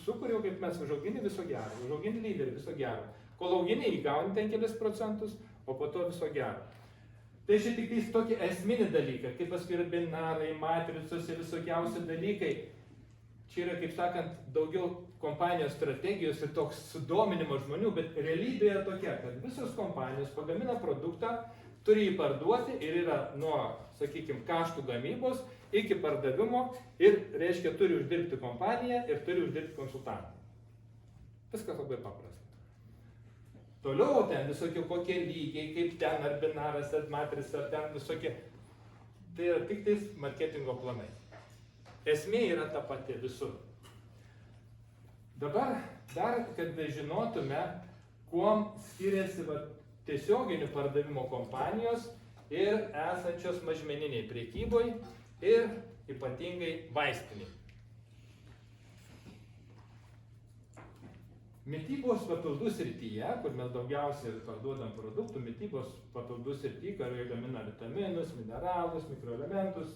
sukūriau, kaip mes užauginį viso gero, užauginį lyderį viso gero. Kol augini įgauni ten kelis procentus, o po to viso gero. Tai čia tik tokie esminiai dalykai, kaip paskui yra binarai, matricose, visokiausi dalykai. Čia yra, kaip sakant, daugiau kompanijos strategijos ir toks sudominimo žmonių, bet realybė yra tokia, kad visos kompanijos pagamina produktą, turi jį parduoti ir yra nuo, sakykime, kaštų gamybos iki pardavimo ir, reiškia, turi uždirbti kompaniją ir turi uždirbti konsultantą. Viskas labai paprasta. Toliau ten visokie kokie lygiai, kaip ten, ar binaras, ar matrica, ar ten visokie. Tai yra tik tais marketingo planai. Esmė yra ta pati visur. Dabar dar, kad žinotume, kuom skiriasi tiesioginių pardavimo kompanijos ir esančios mažmeniniai prekyboj ir ypatingai vaistiniai. Mitybos papildų srityje, kur mes daugiausiai parduodam produktų, mitybos papildų srityje, kurie gamina vitaminus, mineralus, mikroelementus,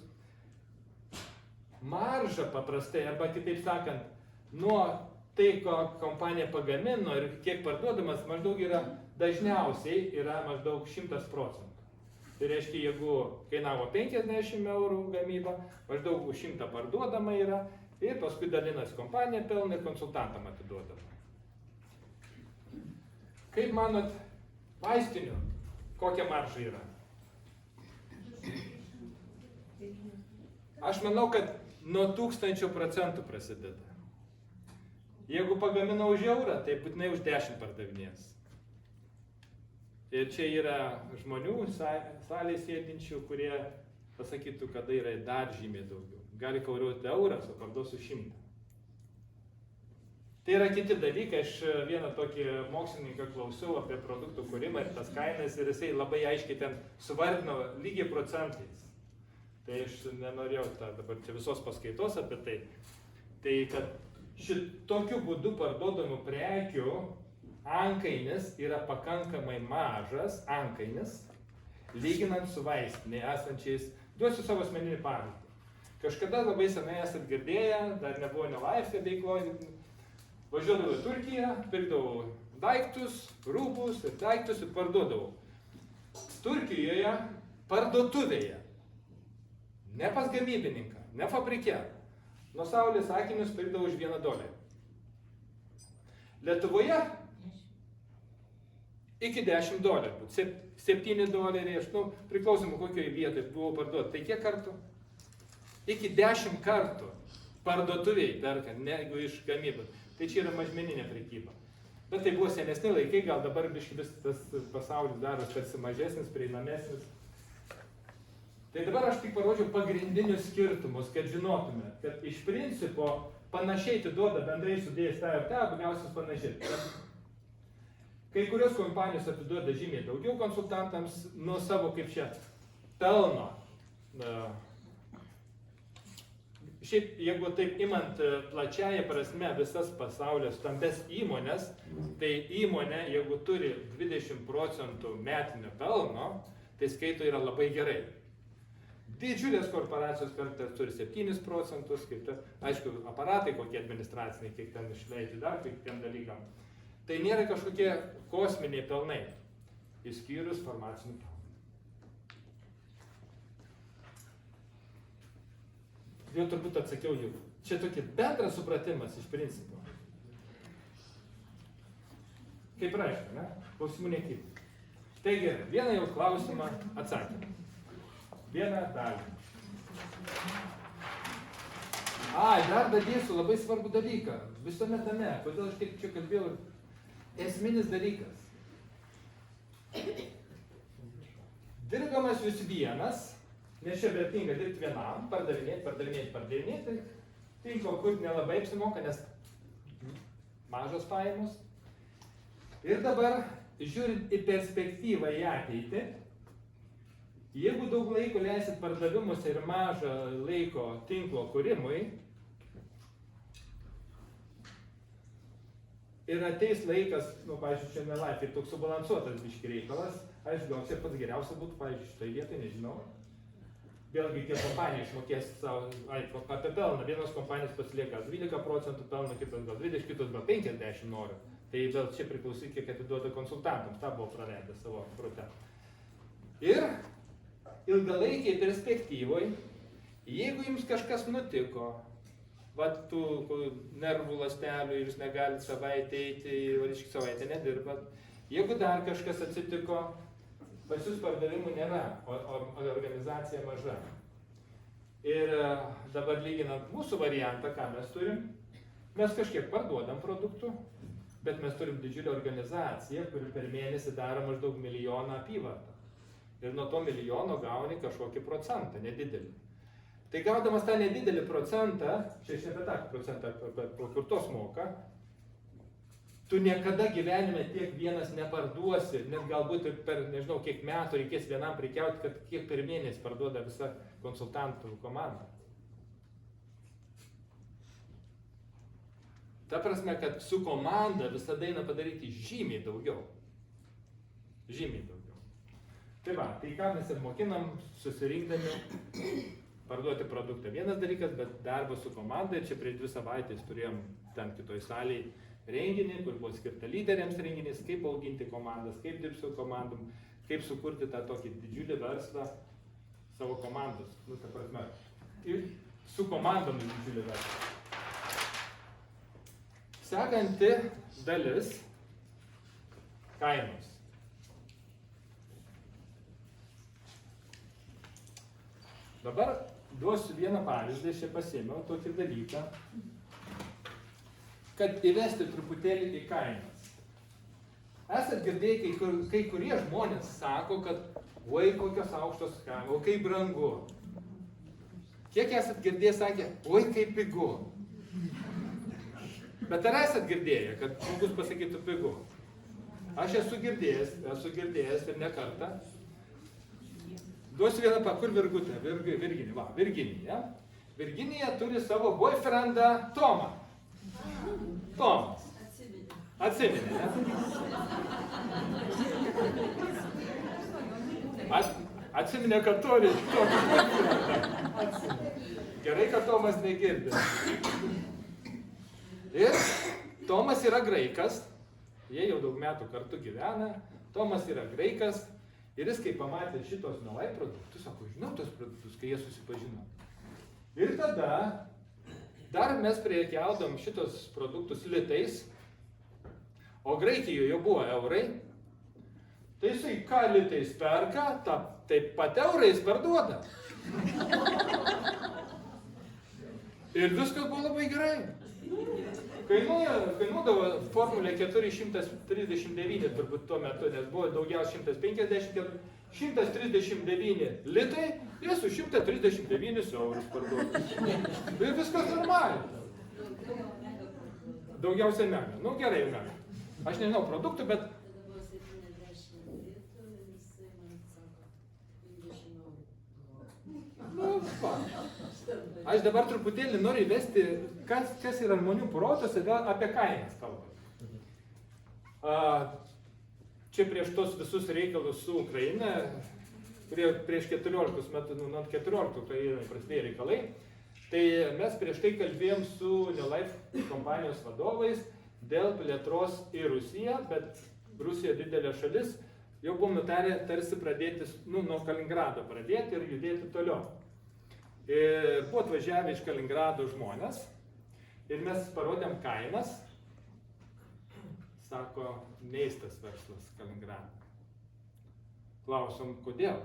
marža paprastai, arba kitaip sakant, nuo tai, ko kompanija pagamino ir kiek parduodamas, maždaug yra, dažniausiai yra maždaug 100%. Tai reiškia, jeigu kainavo 50 eurų gamyba, maždaug 100 parduodama yra ir paskui dalinas kompanija pelną ir konsultantam atiduodama. Kaip manot, vaistinių, kokia marža yra? Aš manau, kad nuo 1000% prasideda. Jeigu pagamina už eurą, tai būtinai už 10 pardavinės. Ir čia yra žmonių salėje sėdinčių, kurie pasakytų, kad yra dar žymiai daugiau. Gali kauriuoti euras, o parduosiu 100. Tai yra kiti dalykai. Aš vieną tokį mokslininką klausiau apie produktų kūrimą ir tas kainas ir jisai labai aiškiai ten suvardino lygiai procentais. Tai aš nenorėjau dabar čia visos paskaitos apie tai. Tai kad šitokiu būdu parduodamų prekių ankainis yra pakankamai mažas, ankainis, lyginant su vaistiniai esančiais. Duosiu savo asmeninį pavyzdį. Kažkada labai senai esat girdėję, dar nebuvo nelaisvė veikloje, važiuodavau į Turkiją, pirkdavau daiktus, rūbus ir daiktus ir parduodavau. Turkijoje parduotuvėje, ne pas gamybininką, ne fabrike, nuo saulės akinius pirkdavau už $1. Lietuvoje iki $10, $7, priklausomai kokioje vietoje buvo parduoti. Tai kiek kartų? iki 10 kartų parduotuviai perka, negu iš gamybos. Tai čia yra mažmeninė prekyba. Bet tai buvo senesni laikai, gal dabar biškai vis tas pasaulis daros tarsi mažesnis, prieinamesnis. Tai dabar aš tik parodžiau pagrindinius skirtumus, kad žinotume, kad iš principo panašiai atiduoda bendrai sudėjus tą ir tą, gausis panašiai. Kai kurios kompanijos atiduoda žymiai daugiau konsultantams nuo savo kaip čia pelno. Šiaip, jeigu taip imant plačiaja prasme visas pasaulio stambes įmonės, tai įmonė, jeigu turi 20% metinio pelno, tai skaito yra labai gerai. Didžiulės korporacijos kartais turi 7%, kaip ta, aišku, aparatai kokie administraciniai, kiek ten išleidžia dar, kiek ten dalykam. Tai nėra kažkokie kosminiai pelnai, išskyrus farmacinį pelną. Jau turbūt atsakiau jau. Čia tokia bendras supratimas iš principo. Kaip aišku, ne? Klausimų nekyla. Taigi, vieną jau klausimą atsakymą. Vieną dalį. Dar dadėsiu labai svarbų dalyką. Visame tame, kodėl aš tiek čia kalbėjau, esminis dalykas. Dirbdamas jūs vienas, nes čia vertinga dirbti vienam, pardavinėti, tinko kur nelabai apsimoka, nes mažos pajamos. Ir dabar, žiūrint į perspektyvą į ateitį, jeigu daug laiko leisit pardavimuose ir mažą laiko tinklo kūrimui, ir ateis laikas, pavyzdžiui, čia nelaip, ir toks subalansuotas biški reikalas, aišku, gal čia pats geriausia būtų, pavyzdžiui, šitoje vietoje, nežinau. Vėlgi, tie kompanija išmokės savo, apie pelną, vienos kompanijos pasilieka 12% pelno, kitos gal 20, kitos gal 50 nori. Tai vėl čia priklausys, kiek atiduoda konsultantams, tą buvo praradę savo protę. Ir ilgalaikiai perspektyvoj, jeigu jums kažkas nutiko, tų nervų ląstelių ir jūs negalit savaitę eiti, reiškia savaitę nedirbat, jeigu dar kažkas atsitiko, pas jūs pardavimų nėra, o organizacija maža. Ir dabar lyginant mūsų variantą, ką mes turim, mes kažkiek parduodam produktų, bet mes turim didžiulę organizaciją, kuri per mėnesį daro maždaug 1 milijoną apyvartą. Ir nuo to 1 milijono gauni kažkokį procentą, nedidelį. Tai gaudamas tą nedidelį procentą, čia aš apie tą procentą, kur tos moka, tu niekada gyvenime tiek vienas neparduosi, net galbūt ir per, nežinau, kiek metų reikės vienam prikiauti, kad kiek per mėnesį parduoda visa konsultantų komanda. Ta prasme, kad su komanda visada eina padaryti žymiai daugiau. Žymiai daugiau. Tai va, tai ką mes ir mokinam, susirinkdami, parduoti produktą. Vienas dalykas, bet darbas su komanda, ir čia prieš 2 savaitės turėjom ten kitoj salėje renginį, kur buvo skirta lyderiams renginys, kaip auginti komandas, kaip dirbti su komandom, kaip sukurti tą tokį didžiulį verslą savo komandos. Ta prasme, ir su komandom didžiulį verslą. Sekanti dalis – kainos. Dabar duosiu vieną pavyzdį, aš čia pasėmiau tokį dalyką, kad įvesti truputėlį į kainas. Esat girdėję, kai kurie žmonės sako, kad oi kokios aukštos kainos, o kaip brangu. Kiek esat girdėję, sakė, oi kaip pigu. Bet ar esat girdėję, kad žmogus pasakytų pigu? Aš esu girdėjęs ir ne kartą. Duosiu vieną kur Virgutė, Virginija. Va, Virginija. Virginija turi savo boyfriendą Tomą. Tomas. Atsiminė, ne? Atsiminė, kad turi tokį boyfriendą. Gerai, kad Tomas negirdi. Ir Tomas yra graikas. Jie jau daug metų kartu gyvena. Tomas yra graikas. Ir jis, kai pamatė šitos Nolai produktus, sako, žinau tos produktus, kai jie susipažino. Ir tada dar mes prekiaudom šitos produktus litais, o Graikijoje jau buvo eurai. Tai jisai ką litais perka, taip pat eurais parduoda. Ir viskas buvo labai gerai. Kainuodavo Formulė 439 turbūt tuo metu, nes buvo daugiausiai 150, 139 litai, jie su 139 eurus parduoda. Ir viskas normaliai. Daugiausiai mega. Nu gerai, mega. Aš nežinau produktų, bet nu, va. Aš dabar truputėlį noriu įvesti, kas yra žmonių protuose apie kainas kalbant. Čia prieš tos visus reikalus su Ukraina, prieš 14 metų, nuo 14 Ukrainoje prasidėjo reikalai, tai mes prieš tai kalbėjom su Nelife kompanijos vadovais dėl plėtros į Rusiją, bet Rusija didelė šalis, jau buvom nutarę tarsi pradėti, nuo Kaliningrado pradėti ir judėti toliau. Ir buvo atvažiavę iš Kaliningrado žmonės ir mes parodėm kainas, sako, neįstas verslas Kaliningrado. Klausom, kodėl?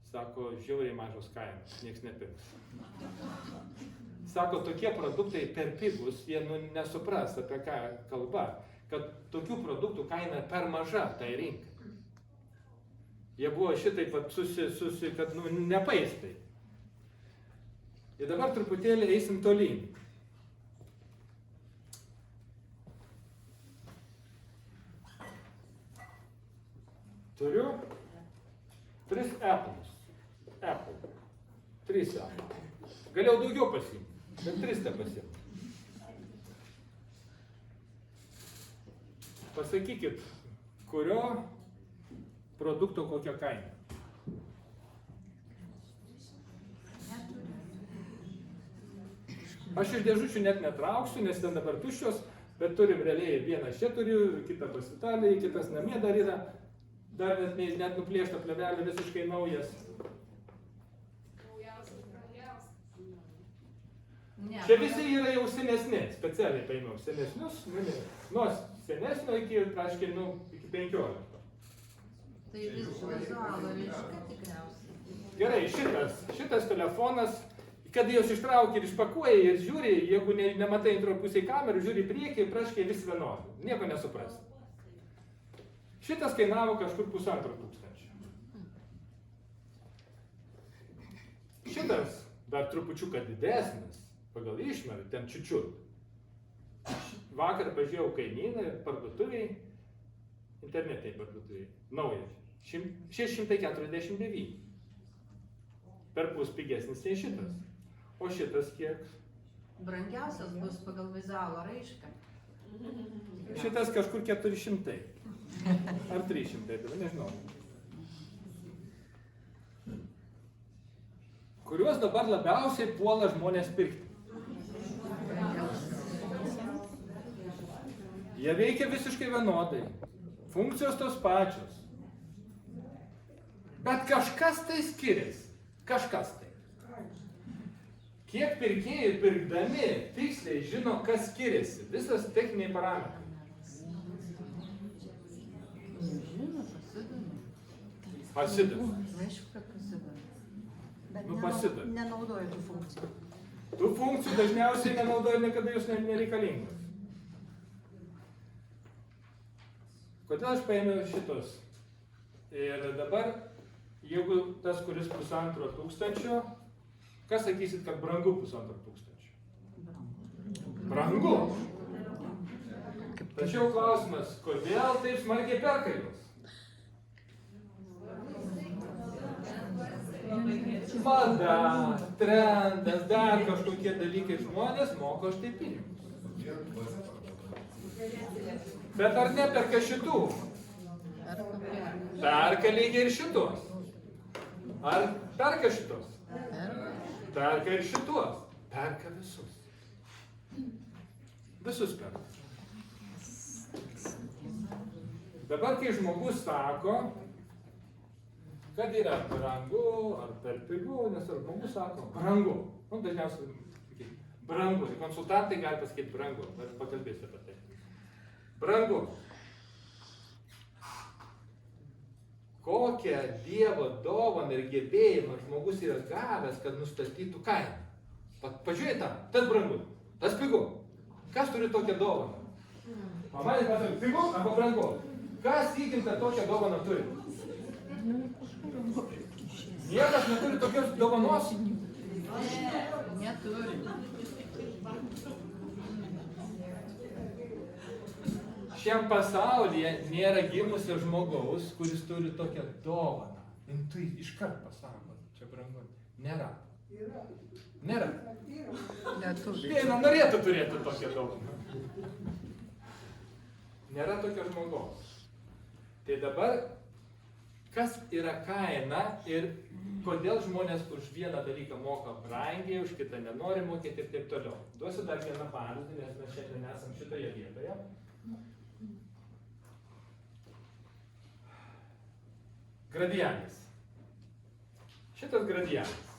Sako, žiauriai mažos kainos, nieks nepirks. Sako, tokie produktai per pigus, jie nesupras apie ką kalba, kad tokių produktų kaina per maža tai rinkai. Jie buvo šitaip kad nepaistai. Ir dabar truputėlį eisim tolyn. Turiu 3 Apple'us. Apple. 3 Apple. Galėjau daugiau pasiimti, bet 3 te pasiimti. Pasakykit, kurio produkto kokia kaina? Aš iš dėžučių net netrauksiu, nes ten dabar tuščios, bet turim realiai vieną čia turiu, kitą pas Italijai, kitas namie dar yra, dar net nuplėšta plėvelė visiškai naujas. Čia visi yra jau senesni, specialiai paėmiau senesnius, nuo senesnio iki 15. Tai vizualo reiškia tikriausiai. Gerai, šitas telefonas, kada jos ištraukia ir išpakuoja ir žiūri, jeigu nematai antro pusėje kamerų, žiūri į priekį ir praškai vis vienodai, nieko nesupras. Šitas kainavo kažkur 1500. Šitas dar trupučiuką didesnis, pagal išmerį, ten čiučiut. Vakar pažiūrėjau kainyną ir parduotuviai, internetai parduotuviai, naujas, 649. Perpus pigesnis nei šitas. O šitas kiek? Brangiausias bus pagal vizualo raišką. Šitas kažkur 400. Ar 300, nežinau. Kuriuos dabar labiausiai puola žmonės pirkti? Jie veikia visiškai vienodai. Funkcijos tos pačios. Bet kažkas tai skiriasi. Kažkas tai. Kiek pirkėjai pirkdami tiksliai žino, kas skiriasi. Visas techniniai parametrai. Pasidomi. Aišku, kad pasidomi. Bet Pasidomi. nenaudoju tų funkcijų. Tų funkcijų dažniausiai nenaudoja, niekada jūs nereikalingos. Kodėl aš paėmiau šitos? Ir dabar, jeigu tas, kuris 1500, kas sakysit, kad brangu 1500? Brangu. Tačiau klausimas, kodėl taip smarkiai perka jūs? Mada, trendas, dar kažkokie dalykai, žmonės moka už tai pinigus. Bet ar neperka šitų? Perka lygiai ir šitos. Ar perka šitos? Perka ir šitos. Perka visus. Visus perka. Dabar, kai žmogus sako, kad yra brangu ar per pigu, nes ar žmogus sako, brangu. Dažniausiai brangu. Konsultantai gali pasakyti brangu, bet pakalbėsiu apie tai. Brangu. Kokią Dievo dovaną ir gebėjimą žmogus yra gavęs, kad nustatytų kainą? Pažiūrėk tą, tas brangu, tas pigu. Kas turi tokią dovaną? Pamatėt, pasakė, pigu arba brangu. Kas įgimta tokią dovaną turi? Niekas neturi tokios dovanos. Neturi. Šiam pasaulyje nėra gimusio žmogaus, kuris turi tokią dovaną. Tu iškart pasako, čia brangu. Nėra. Nėra. Neturi. Viena norėtų turėti tokią dovaną. Nėra tokio žmogaus. Tai dabar, kas yra kaina ir kodėl žmonės už vieną dalyką moka brangiai, už kitą nenori mokėti ir taip toliau. Duosiu dar vieną pavyzdį, nes mes šiandien esam šitoje vietoje. Gradialis. Šitas gradialis.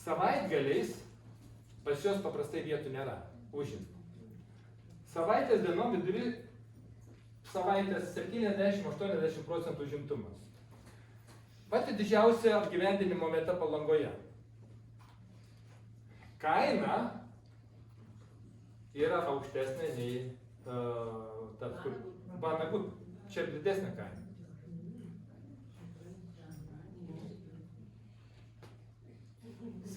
Savaitgaliais pas juos paprastai vietų nėra. Užimta. Savaitės dienom vidury savaitės 70-80% užimtumas. Pati didžiausia apgyvendinimo vieta Palangoje. Kaina yra aukštesnė nei Vanagų. Čia didesnė kaina.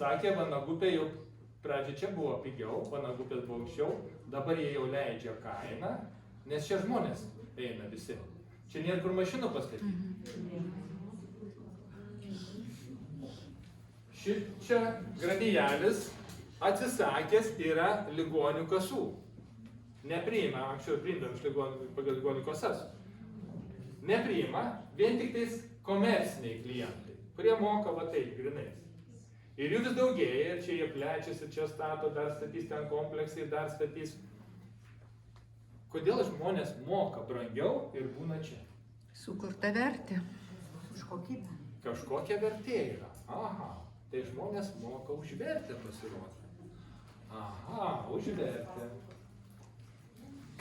Sakė, Vanagupė jau pradžia čia buvo pigiau, Vanagupės buvo aukščiau, dabar jie jau leidžia kainą, nes čia žmonės eina visi. Čia nėra kur mašinų pastatyti. Čia Gradialis atsisakęs yra ligonių kasų. Nepriima, anksčiau priimdam pagal ligonių kasas. Nepriima vien tik tais komerciniai klientai, kurie moka va taip, grinais. Ir jų vis daugėja, ir čia jie plečiasi, čia stato, dar statys ten kompleksai, dar statys. Kodėl žmonės moka brangiau ir būna čia? Sukurta vertė. Už kokybę. Kažkokia vertė yra. Aha, tai žmonės moka už vertę pasirodyti. Aha, už vertę.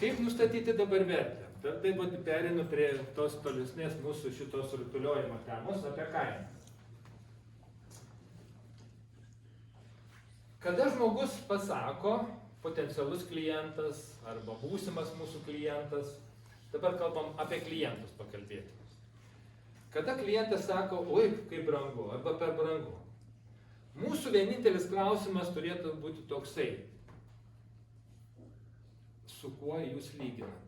Kaip nustatyti dabar vertę? Tai perinu prie tos tolesnės mūsų šitos rutuliojimo temos apie kainą. Kada žmogus pasako, potencialus klientas arba būsimas mūsų klientas, dabar kalbam apie klientus pakalbėti. Kada klientas sako, oi, kaip brangu, arba per brangu. Mūsų vienintelis klausimas turėtų būti toksai. Su kuo jūs lyginate?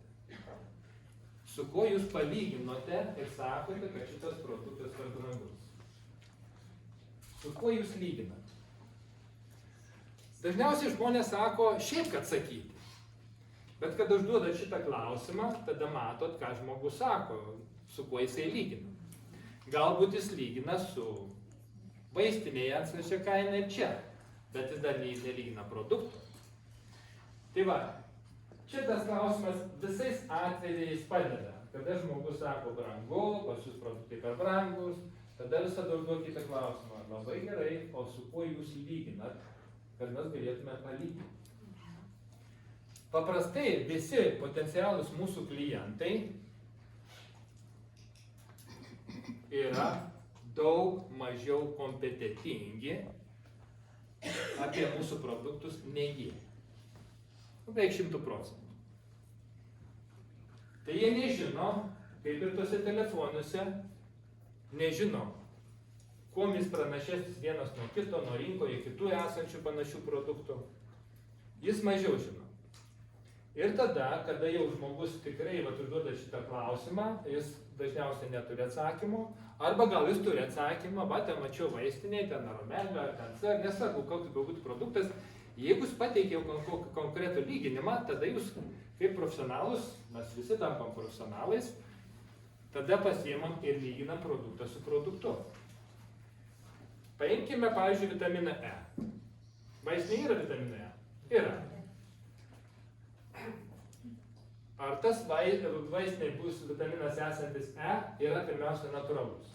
Su kuo jūs palyginote ir sakote, kad šitas produktas per brangus? Su kuo jūs lyginate? Dažniausiai žmonės sako, šiaip kad sakyti. Bet kad užduodat šitą klausimą, tada matot, ką žmogus sako, su kuo jisai lygina. Galbūt jis lygina su vaistinėje esančia kaina ir čia, bet jis dar nelygina produktų. Tai va, šitas klausimas visais atvejais padeda. Kada žmogus sako brangu, pas jūs produktai per brangus, tada visada užduokite klausimą. Labai gerai, o su kuo jūs lyginat? Kad mes galėtume palyginti. Paprastai visi potencialūs mūsų klientai yra daug mažiau kompetentingi apie mūsų produktus nei jie. Beveik 100%. Tai jie nežino, kaip ir tose telefonuose, nežino, kuom jis pranašesnis vienas nuo kito, nuo rinkoje kitų esančių panašių produktų. Jis mažiau žino. Ir tada, kada jau žmogus tikrai užduoda šitą klausimą, jis dažniausiai neturi atsakymo, arba gal jis turi atsakymą, ten mačiau vaistinėje, ten Aromelio, ar ten C, nesvarbu, koks galbūt produktas. Jeigu jis pateikia konkretų lyginimą, tada jūs, kaip profesionalus, mes visi tampam profesionalais, tada pasiimam ir lyginam produktą su produktu. Paimkime, pavyzdžiui, vitaminą E. Vaistinėje yra vitaminą E? Yra. Ar tas vaistinėje bus vitaminas esantis E yra pirmiausia natūralus?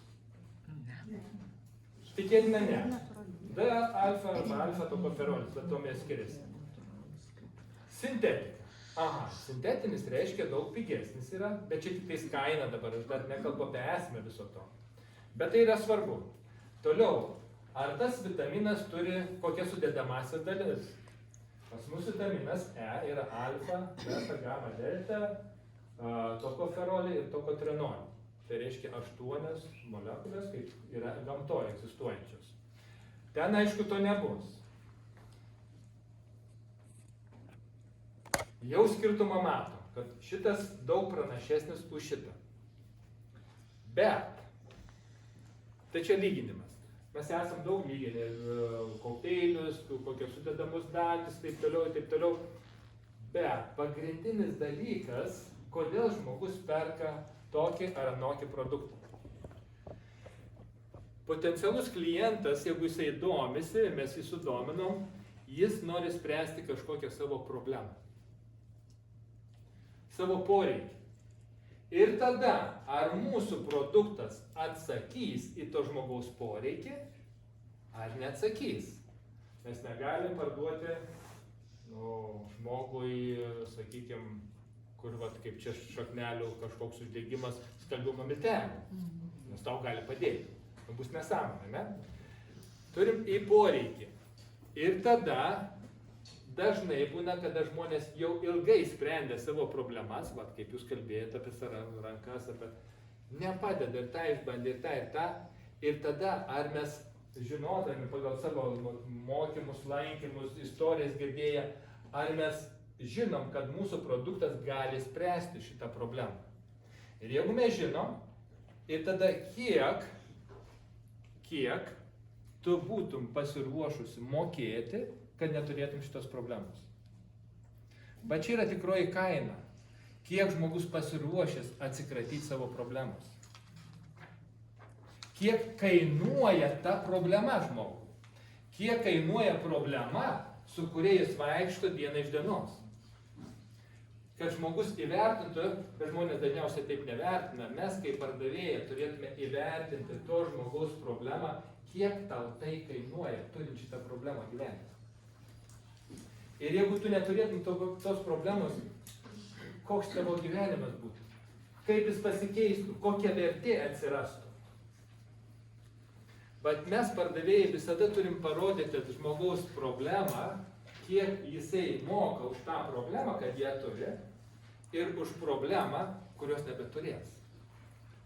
Tikėtina ne. D alfa arba alfa tokoferolis, atomės skiriasi. Sintetika. Aha, sintetinis reiškia daug pigesnis yra, bet čia tik tais kaina dabar, aš dar nekalbu apie esmę viso to. Bet tai yra svarbu. Toliau, ar tas vitaminas turi kokias sudedamąsias dalis. Pas mus vitaminas E yra alfa, beta, gamma, delta, tokoferolį ir tokotrenolį. Tai reiškia 8 molekulės, kaip yra gamtoje egzistuojančios. Ten, aišku, to nebus. Jau skirtumą matom, kad šitas daug pranašesnis už šitą. Bet, tai čia lyginimas. Mes esam daug lyginę kokteilius, kokios sudedamos dalys, taip toliau. Bet pagrindinis dalykas, kodėl žmogus perka tokį ar anokį produktą. Potencialus klientas, jeigu jisai domisi, mes jį sudominom, jis nori spręsti kažkokią savo problemą. Savo poreikį. Ir tada, ar mūsų produktas atsakys į to žmogaus poreikį, ar neatsakys. Mes negalim parduoti žmogui, sakykime, kur kaip čia šaknelių kažkoks uždegimas skalbimo miltelių. Nes tau gali padėti. Bus nesąmonė, ne? Turim į poreikį. Ir tada dažnai būna, kada žmonės jau ilgai sprendė savo problemas, kaip jūs kalbėjote apie rankas, nepadeda ir tą išbandė, ir tą. Ir tada, ar mes žinodami pagal savo mokymus, lankymus, istorijas girdėję, ar mes žinom, kad mūsų produktas gali spręsti šitą problemą. Ir jeigu mes žinom, ir tada kiek tu būtum pasiruošusi mokėti, kad neturėtum šitos problemos. Bet čia yra tikroji kaina. Kiek žmogus pasiruošęs atsikratyti savo problemos. Kiek kainuoja ta problema žmogui. Kiek kainuoja problema, su kuria jis vaikšto dieną iš dienos. Kad žmogus įvertintų, bet žmonės dažniausiai taip nevertina, mes kaip pardavėjai turėtume įvertinti to žmogaus problemą, kiek tau tai kainuoja, turint šitą problemą gyventi. Ir jeigu tu neturėtum tos problemos, koks tavo gyvenimas būtų, kaip jis pasikeistų, kokia vertė atsirastų. Bet mes pardavėjai visada turim parodyti žmogaus problemą, kiek jisai moka už tą problemą, kad ją turi, ir už problemą, kurios nebeturės.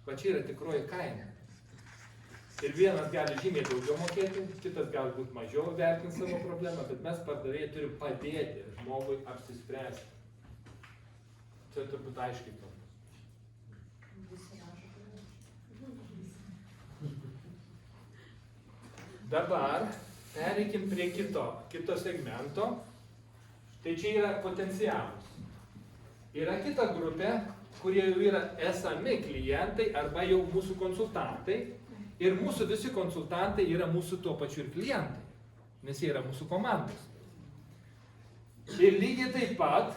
Va čia yra tikroji kaina. Ir vienas gali žymiai daugiau mokėti, kitas gali būti mažiau vertinti savo problemą, bet mes pardavėjai turim padėti žmogui apsispręsti. Čia turbūt aiškiai to. Dabar pereikim prie kito segmento. Tai čia yra potencialus. Yra kita grupė, kurie jau yra esami klientai arba jau mūsų konsultantai. Ir mūsų visi konsultantai yra mūsų tuo pačiu ir klientai, nes jie yra mūsų komandos. Ir lygiai taip pat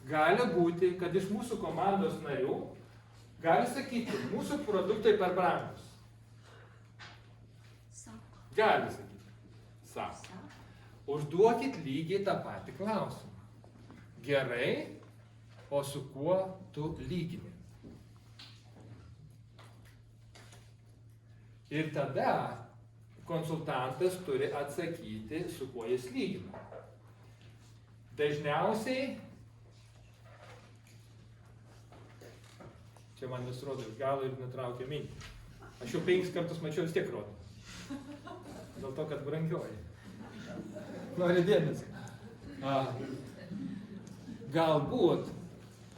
gali būti, kad iš mūsų komandos narių gali sakyti, mūsų produktai per brangus. Gali sakyti. Sako. Užduokit lygiai tą patį klausimą. Gerai, o su kuo tu lygini? Ir tada konsultantas turi atsakyti, su kuo jis lygina. Dažniausiai, čia man vis rodo iš galo ir nutraukia mintį. Aš jau 5 kartus mačiau, vis tiek rodo. Dėl to, kad brangioji. Nori dėmesį. Galbūt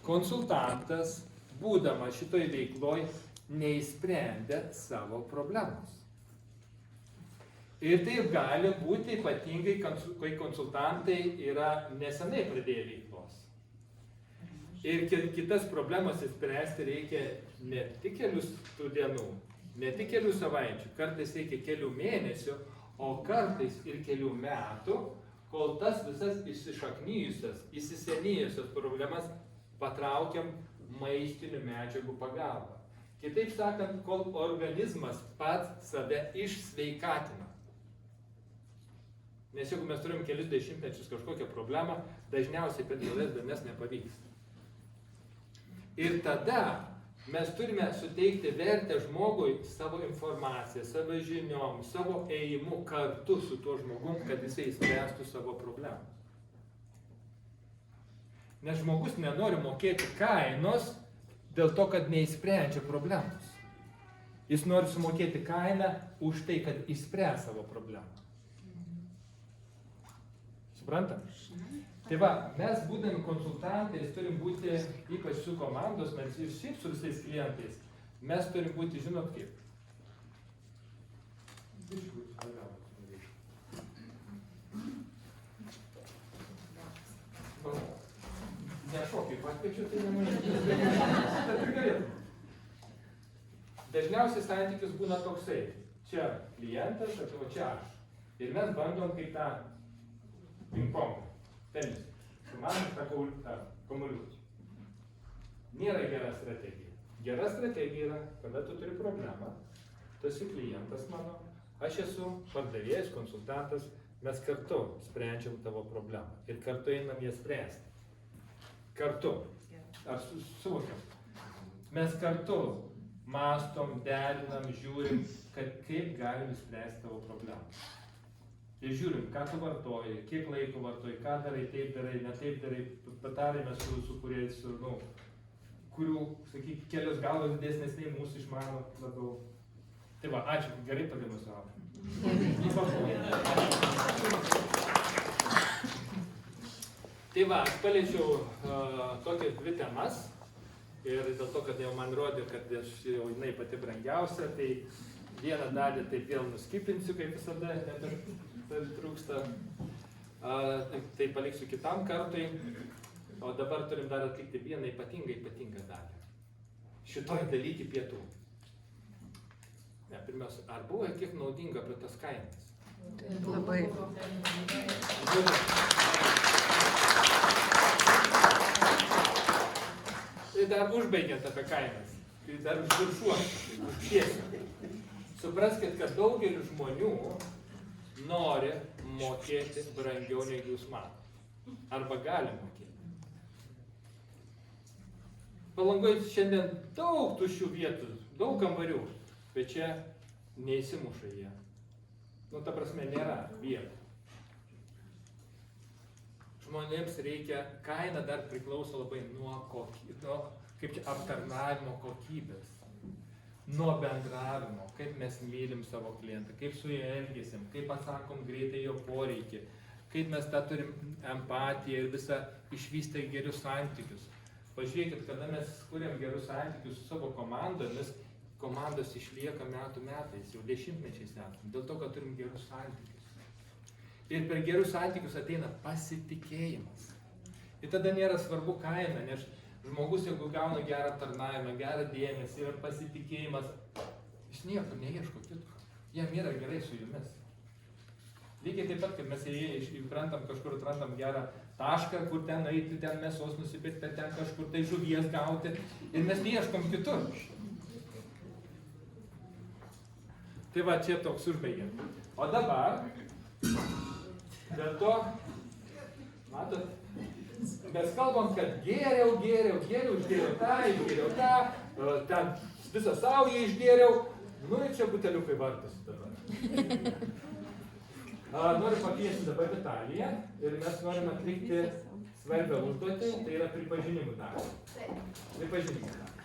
konsultantas, būdamas šitoj veikloj, neįsprendė savo problemos. Ir taip gali būti ypatingai, kai konsultantai yra nesenai pradėję veiklos. Ir kitas problemas įspręsti reikia ne tik kelius dienų, ne tik kelių savaičių, kartais reikia kelių mėnesių, o kartais ir kelių metų, kol tas visas įsišaknyjusias, įsisenėjusias problemas patraukiam maistinių medžiagų pagalba. Kitaip sakant, kol organizmas pats save išsveikatina. Nes jeigu mes turim kelis dešimtmečius kažkokią problemą, dažniausiai per kelias dienas nepavyks. Ir tada Mes turime suteikti vertę žmogui savo informaciją, savo žiniom, savo ėjimu kartu su tuo žmogum, kad jisai spręstų savo problemą. Nes žmogus nenori mokėti kainos dėl to, kad neįsprendžia problemos. Jis nori sumokėti kainą už tai, kad įspręs savo problemą. Suprantam? Tai va, mes būdami konsultantais turim būti, ypač su komandos, mes ir šiaip su visais klientais, mes turim būti, žinot kaip. Nešokį pakviečiu, tai nemažai. Dažniausiai santykis būna toksai. Čia klientas, o čia aš. Ir mes bandom kaip tą ping-pong. Tenis. Sumanom tą kamuoliuką. Nėra gera strategija. Gera strategija yra, kada tu turi problemą, tu esi klientas mano, aš esu pardavėjas, konsultantas, mes kartu sprendžiam tavo problemą ir kartu einam ją spręsti. Kartu. Ar suvokiam? Mes kartu mąstom, derinam, žiūrim, kaip galim spręsti tavo problemą. Ir žiūrim, ką tu vartoji, kiek laiko vartoji, ką darai, taip darai, ne taip darai, patarėme su kuriais, kurių, sakyk, kelios galvos didesnės nei mūsų išmano labiau. Tai va, ačiū, gerai pademonstravo. Tai va, aš paliečiau tokias dvi temas ir dėl to, kad jau man rodė, kad jau jinai pati brangiausia, tai vieną dalį taip vėl nuskipinsiu, kaip visada, net trūksta, tai paliksiu kitam kartui, o dabar turim dar atlikti vieną ypatingą dalį. Šitoj daly iki pietų. Ne, pirmiausia, ar buvo kiek naudinga apie tas kainas? Labai. Tai dar užbaigiant apie kainas, tai dar užviršuosiu. Supraskit, kad daugelis žmonių nori mokėti brangiau, negu jūs matote. Arba gali mokėti. Palangoje šiandien daug tuščių vietų, daug kambarių, bet čia neįsimuša jie. Nu, ta prasme, nėra vietų. Žmonėms reikia, kaina dar priklauso labai nuo kaip čia aptarnavimo kokybės, nuo bendravimo, kaip mes mylim savo klientą, kaip su juo elgėsim, kaip atsakom greitai jo poreikį, kaip mes tą turim empatiją ir visą išvystę gerus santykius. Pažiūrėkit, kada mes kuriam gerus santykius su savo komandomis, komandos išlieka metų metais, jau dešimtmečiais metų, dėl to, kad turim gerus santykius. Ir per gerus santykius ateina pasitikėjimas. Ir tada nėra svarbu kaina, nes žmogus, jeigu gauna gerą tarnavimą, gerą dėmesį ir pasitikėjimas, jis nieko neieško kitko. Jam yra gerai su jumis. Lygiai taip pat, kaip mes įprantam kažkur, atrandam gerą tašką, kur ten eiti, ten mėsos nusipirkti, ten kažkur tai žuvies gauti ir mes neieškom kitur. Tai va, čia toks užbaigiam. O dabar, dėl to, matot, mes kalbam, kad gėriau tą, ten visą saują išgėriau, nu ir čia buteliukai vartosi dabar. Noriu pakviesti dabar Vitaliją ir mes norime atlikti svarbią užduotį, tai yra pripažinimų darbą. Pripažinimų darbą.